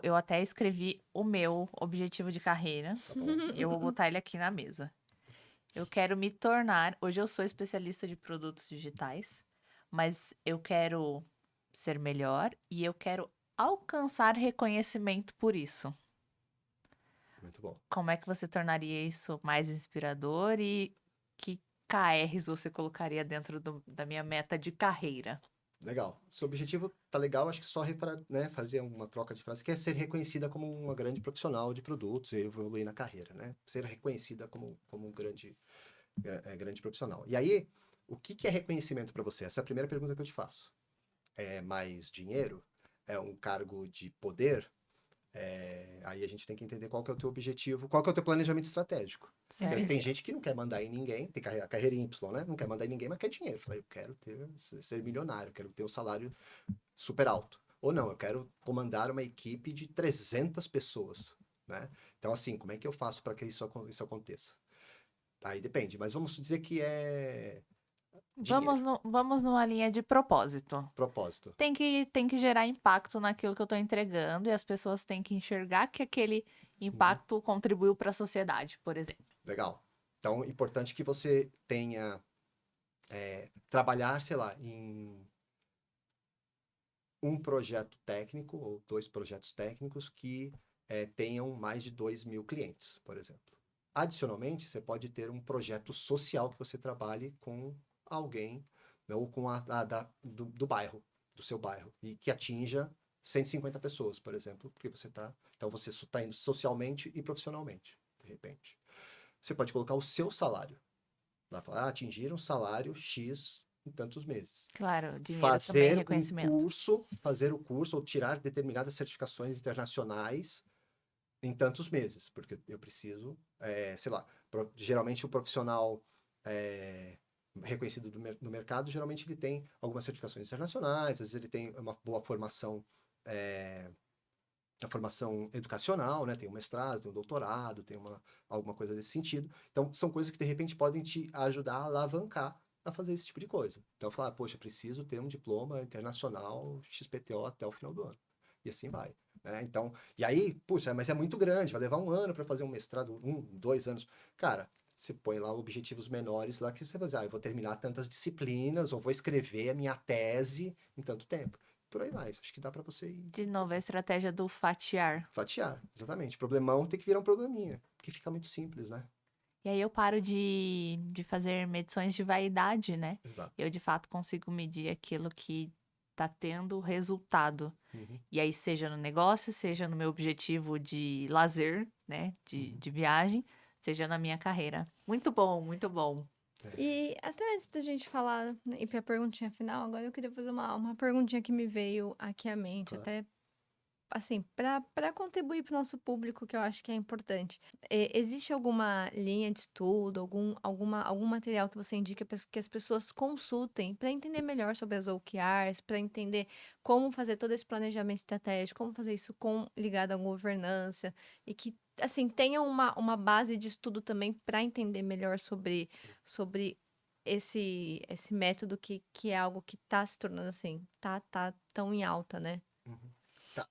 S2: Eu até escrevi o meu objetivo de carreira.
S3: tá bom.
S2: E eu vou botar ele aqui na mesa. Eu quero me tornar. Hoje eu sou especialista de produtos digitais, mas eu quero ser melhor e eu quero alcançar reconhecimento por isso.
S3: Muito bom.
S2: Como é que você tornaria isso mais inspirador e que KRs você colocaria dentro da minha meta de carreira?
S3: Legal. Seu objetivo tá legal, acho que só né, fazer uma troca de frase, que é ser reconhecida como uma grande profissional de produtos e evoluir na carreira, né? Ser reconhecida como um grande profissional. E aí, o que é reconhecimento para você? Essa é a primeira pergunta que eu te faço. É mais dinheiro? É um cargo de poder? Aí a gente tem que entender qual que é o teu objetivo, qual que é o teu planejamento estratégico. Porque tem gente que não quer mandar em ninguém, tem a carreira em Y, né? Não quer mandar em ninguém, mas quer dinheiro. Fala, eu quero ser milionário, quero ter um salário super alto. Ou não, eu quero comandar uma equipe de 300 pessoas, né? Então, assim, como é que eu faço para que isso aconteça? Aí depende, mas vamos dizer que é dinheiro,
S2: Vamos numa linha de propósito.
S3: propósito.
S2: Tem que gerar impacto naquilo que eu estou entregando e as pessoas têm que enxergar que aquele
S3: Uhum.
S2: impacto contribuiu para a sociedade, por exemplo.
S3: Legal. Então, importante que você tenha, trabalhar, sei lá, em um projeto técnico ou 2 projetos técnicos que tenham mais de 2.000 clientes, por exemplo. Adicionalmente, você pode ter um projeto social que você trabalhe com alguém, né, ou com do bairro, do seu bairro, e que atinja 150 pessoas, por exemplo, porque então você está indo socialmente e profissionalmente, de repente. Você pode colocar o seu salário. Vai falar, atingir um salário X em tantos meses.
S2: Claro, dinheiro também é reconhecimento.
S3: Fazer o curso ou tirar determinadas certificações internacionais em tantos meses, porque eu preciso, sei lá, geralmente o profissional reconhecido no mercado, geralmente ele tem algumas certificações internacionais, às vezes ele tem uma boa formação, a formação educacional, né? Tem um mestrado, tem um doutorado, tem alguma coisa desse sentido. Então, são coisas que, de repente, podem te ajudar a alavancar a fazer esse tipo de coisa. Então, falar, poxa, preciso ter um diploma internacional XPTO até o final do ano. E assim vai. Né? Então, e aí, puxa, mas é muito grande, vai levar um ano para fazer um mestrado, 2 anos. Cara, você põe lá objetivos menores lá que você vai dizer, eu vou terminar tantas disciplinas, ou vou escrever a minha tese em tanto tempo. Por aí vai. Acho que dá para você ir
S2: De novo, a estratégia do fatiar.
S3: fatiar, exatamente. Problemão tem que virar um probleminha, porque fica muito simples, né?
S2: E aí eu paro de fazer medições de vaidade, né?
S3: Exato.
S2: Eu de fato consigo medir aquilo que tá tendo resultado.
S3: Uhum,
S2: E aí, seja no negócio, seja no meu objetivo de lazer, né?
S3: uhum.
S2: De viagem, seja na minha carreira. Muito bom, muito bom.
S1: E até antes da gente falar, né, ir pra perguntinha final, agora eu queria fazer uma perguntinha que me veio aqui à mente,
S3: Claro.
S1: até assim, para contribuir para o nosso público, que eu acho que é importante. Existe alguma linha de estudo, algum material que você indica que as pessoas consultem para entender melhor sobre as OKRs, para entender como fazer todo esse planejamento estratégico, como fazer isso ligado à governança, e que, assim, tenha uma base de estudo também para entender melhor sobre esse método que é algo que está se tornando assim, tá tão em alta, né?
S3: Uhum. Tá.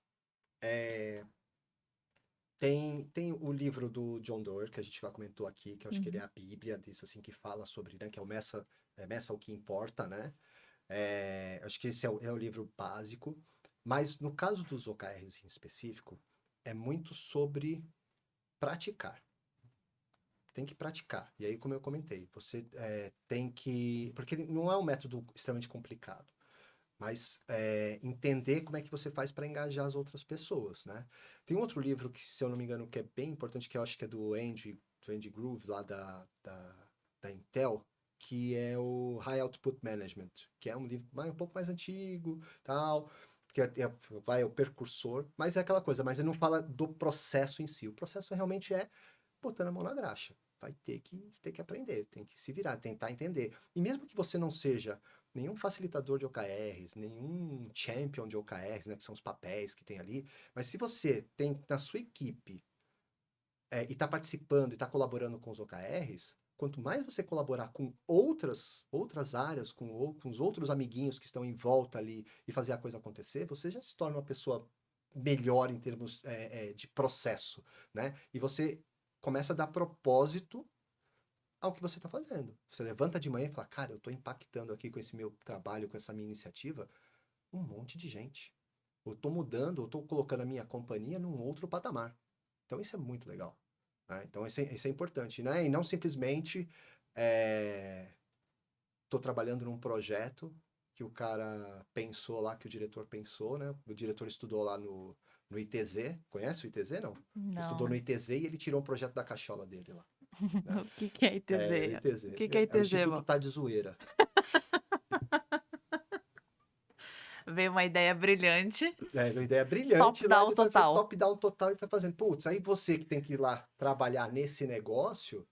S3: Tem o livro do John Doerr, que a gente já comentou aqui, que eu acho que ele é
S2: Uhum.
S3: a bíblia disso, assim, que fala sobre, né, que é o Meça o que importa, né? Acho que esse é o livro básico. Mas no caso dos OKRs em específico, é muito sobre praticar. Tem que praticar. E aí, como eu comentei, você tem que... Porque ele não é um método extremamente complicado. Mas entender como é que você faz para engajar as outras pessoas, né? Tem um outro livro que, se eu não me engano, que é bem importante, que eu acho que é do Andy Grove, lá da Intel, que é o High Output Management, que é um livro um pouco mais antigo, tal, que vai o precursor, mas é aquela coisa, mas ele não fala do processo em si. O processo realmente é botando a mão na graxa. Vai ter que aprender, tem que se virar, tentar entender. E mesmo que você não seja nenhum facilitador de OKRs, nenhum champion de OKRs, né, que são os papéis que tem ali, mas se você tem na sua equipe e está participando e está colaborando com os OKRs, quanto mais você colaborar com outras áreas, com os outros amiguinhos que estão em volta ali e fazer a coisa acontecer, você já se torna uma pessoa melhor em termos de processo, né? E você começa a dar propósito ao que você está fazendo. Você levanta de manhã e fala, cara, eu estou impactando aqui com esse meu trabalho, com essa minha iniciativa, um monte de gente. Eu estou mudando, eu estou colocando a minha companhia num outro patamar. Então isso é muito legal, né? Então isso é importante, né? E não simplesmente estou trabalhando num projeto que o cara pensou lá, que o diretor pensou, né? O diretor estudou lá no ITZ. Conhece o ITZ, não? Estudou no
S2: Não.
S3: ITZ e ele tirou um projeto da cachola dele lá, né?
S2: O que é
S3: É, o
S2: ITZ? O
S3: ITZ.
S2: que é
S3: É o
S2: ITZ,
S3: Instituto
S2: amor?
S3: Tá de Zoeira.
S2: Veio uma ideia brilhante.
S3: Uma ideia
S2: Top
S3: brilhante lá,
S2: down
S3: ele vai fazer
S2: total.
S3: top-down total, ele tá fazendo. Putz, aí você que tem que ir lá trabalhar nesse negócio,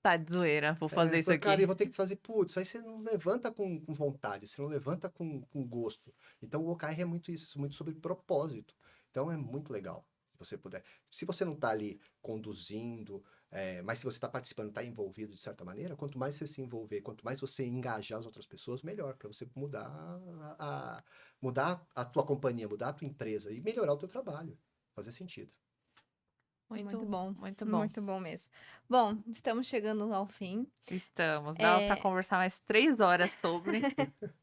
S2: Tá de zoeira, vou fazer isso
S3: fala, cara, eu
S2: aqui.
S3: vou ter que fazer, putz, aí você não levanta com vontade, você não levanta com gosto. Então o OKR é muito isso, muito sobre propósito. Então é muito legal, se você puder. Se você não tá ali conduzindo, mas se você está participando, está envolvido de certa maneira, quanto mais você se envolver, quanto mais você engajar as outras pessoas, melhor, para você mudar a tua companhia, mudar a tua empresa e melhorar o teu trabalho. Fazer sentido.
S1: Muito
S2: Muito,
S1: bom,
S2: muito bom.
S1: muito bom mesmo. Bom, estamos chegando ao fim.
S2: Estamos. Dava para
S1: É,
S2: conversar mais 3 horas sobre,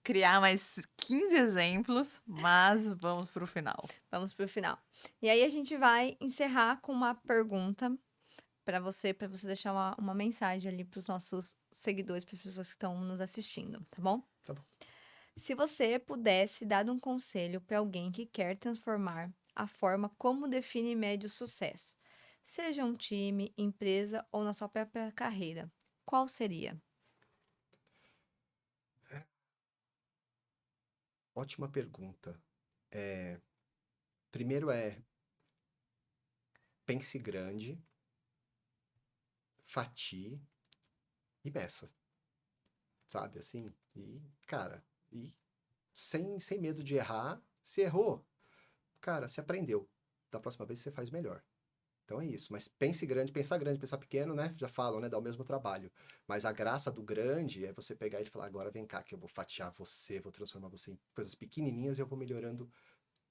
S2: criar mais 15 exemplos, mas vamos para o final.
S1: vamos pro final. E aí a gente vai encerrar com uma pergunta para você deixar uma mensagem ali para os nossos seguidores, para as pessoas que estão nos assistindo, tá bom?
S3: Tá bom.
S1: Se você pudesse dar um conselho para alguém que quer transformar a forma como define e mede o sucesso, seja um time, empresa ou na sua própria carreira, qual seria?
S3: Ótima pergunta. Primeiro pense grande, fatie e meça, sabe? Assim, e, cara, e sem medo de errar, se errou, cara, se aprendeu. Da próxima vez você faz melhor. Então é isso. Mas pense grande, pensar grande, pensar pequeno, né? Já falam, né? Dá o mesmo trabalho. Mas a graça do grande é você pegar e falar, agora vem cá, que eu vou fatiar você, vou transformar você em coisas pequenininhas e eu vou melhorando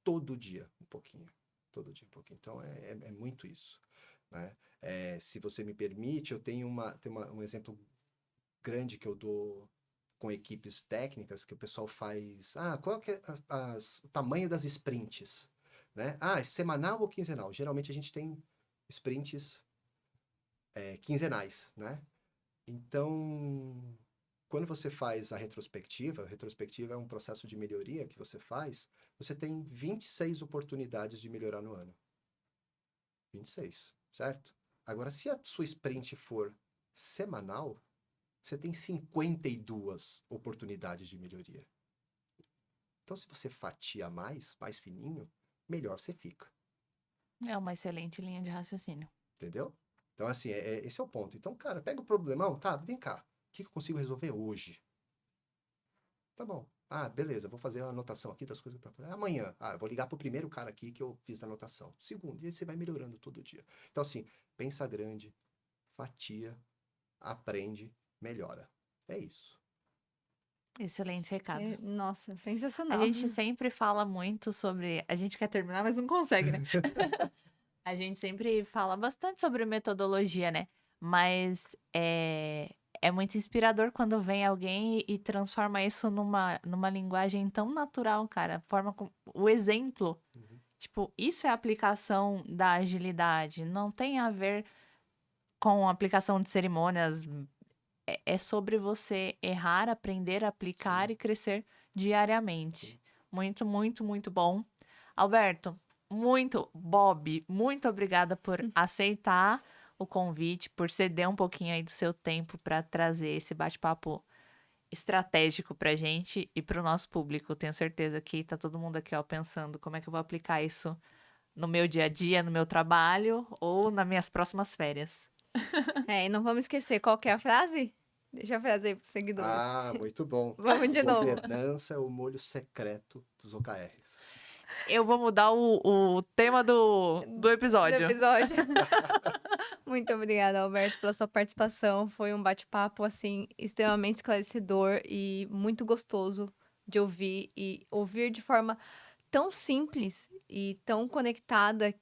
S3: todo dia um pouquinho. Todo dia um pouquinho. Então é muito isso, né? Se você me permite, eu tenho um exemplo grande que eu dou com equipes técnicas, que o pessoal faz. Ah, qual que é o tamanho das sprints? Né? Ah, é semanal ou quinzenal? Geralmente a gente tem sprints quinzenais, né? Então, quando você faz a retrospectiva é um processo de melhoria que você faz, você tem 26 oportunidades de melhorar no ano. 26, certo? Agora, se a sua sprint for semanal, você tem 52 oportunidades de melhoria. Então, se você fatia mais fininho, melhor você fica.
S2: É uma excelente linha de raciocínio.
S3: Entendeu? Então, assim, esse é o ponto. Então, cara, pega o problemão, tá, vem cá. O que eu consigo resolver hoje? Tá bom. Ah, beleza, vou fazer a anotação aqui das coisas para fazer. Amanhã, eu vou ligar pro primeiro cara aqui que eu fiz a anotação. Segundo, e aí você vai melhorando todo dia. Então, assim, pensa grande, fatia, aprende, melhora. É isso.
S2: Excelente recado.
S1: Nossa,
S2: A
S1: sensacional.
S2: gente sempre fala muito sobre. A gente quer terminar, mas não consegue, né? A gente sempre fala bastante sobre metodologia, né? Mas é muito inspirador quando vem alguém e transforma isso numa linguagem tão natural, cara. O exemplo.
S3: Uhum.
S2: Tipo, isso é a aplicação da agilidade. Não tem a ver com a aplicação de cerimônias. É sobre você errar, aprender, aplicar
S3: Sim.
S2: e crescer diariamente.
S3: Sim.
S2: Muito, muito, muito bom. Alberto, Bob, muito obrigada por aceitar o convite, por ceder um pouquinho aí do seu tempo para trazer esse bate-papo estratégico pra gente e pro nosso público. Tenho certeza que tá todo mundo aqui, ó, pensando como é que eu vou aplicar isso no meu dia a dia, no meu trabalho ou nas minhas próximas férias.
S1: E não vamos esquecer, qual que é a frase? Deixa a frase aí pros seguidores.
S3: Ah, muito bom.
S1: Vamos de novo.
S3: Governança é o molho secreto dos OKRs.
S2: Eu vou mudar o tema do
S1: Do
S2: episódio.
S1: episódio. Muito obrigada, Alberto, pela sua participação. Foi um bate-papo, assim, extremamente esclarecedor e muito gostoso de ouvir. E ouvir de forma tão simples e tão conectada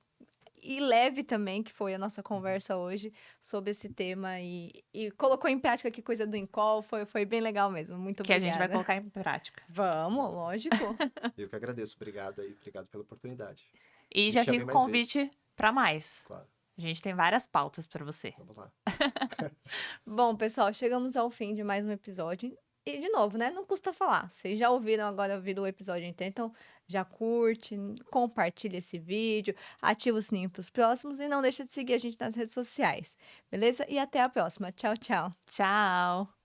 S1: e leve também, que foi a nossa conversa hoje sobre esse tema. E colocou em prática que coisa do Incol. Foi bem legal mesmo. Muito
S2: Que a
S1: obrigada.
S2: gente vai colocar em prática.
S1: Vamos, lógico.
S3: Eu que agradeço. Obrigado aí. Obrigado pela oportunidade.
S2: E
S3: Me
S2: já
S3: chame
S2: fica o
S3: mais
S2: convite para mais.
S3: Claro.
S2: A gente tem várias pautas para você.
S3: Vamos lá.
S1: Bom, pessoal, chegamos ao fim de mais um episódio. E, de novo, né? Não custa falar. Vocês já ouviram agora o episódio inteiro, então já curte, compartilha esse vídeo, ativa o sininho para os próximos e não deixa de seguir a gente nas redes sociais, beleza? E até a próxima. Tchau, tchau.
S2: Tchau!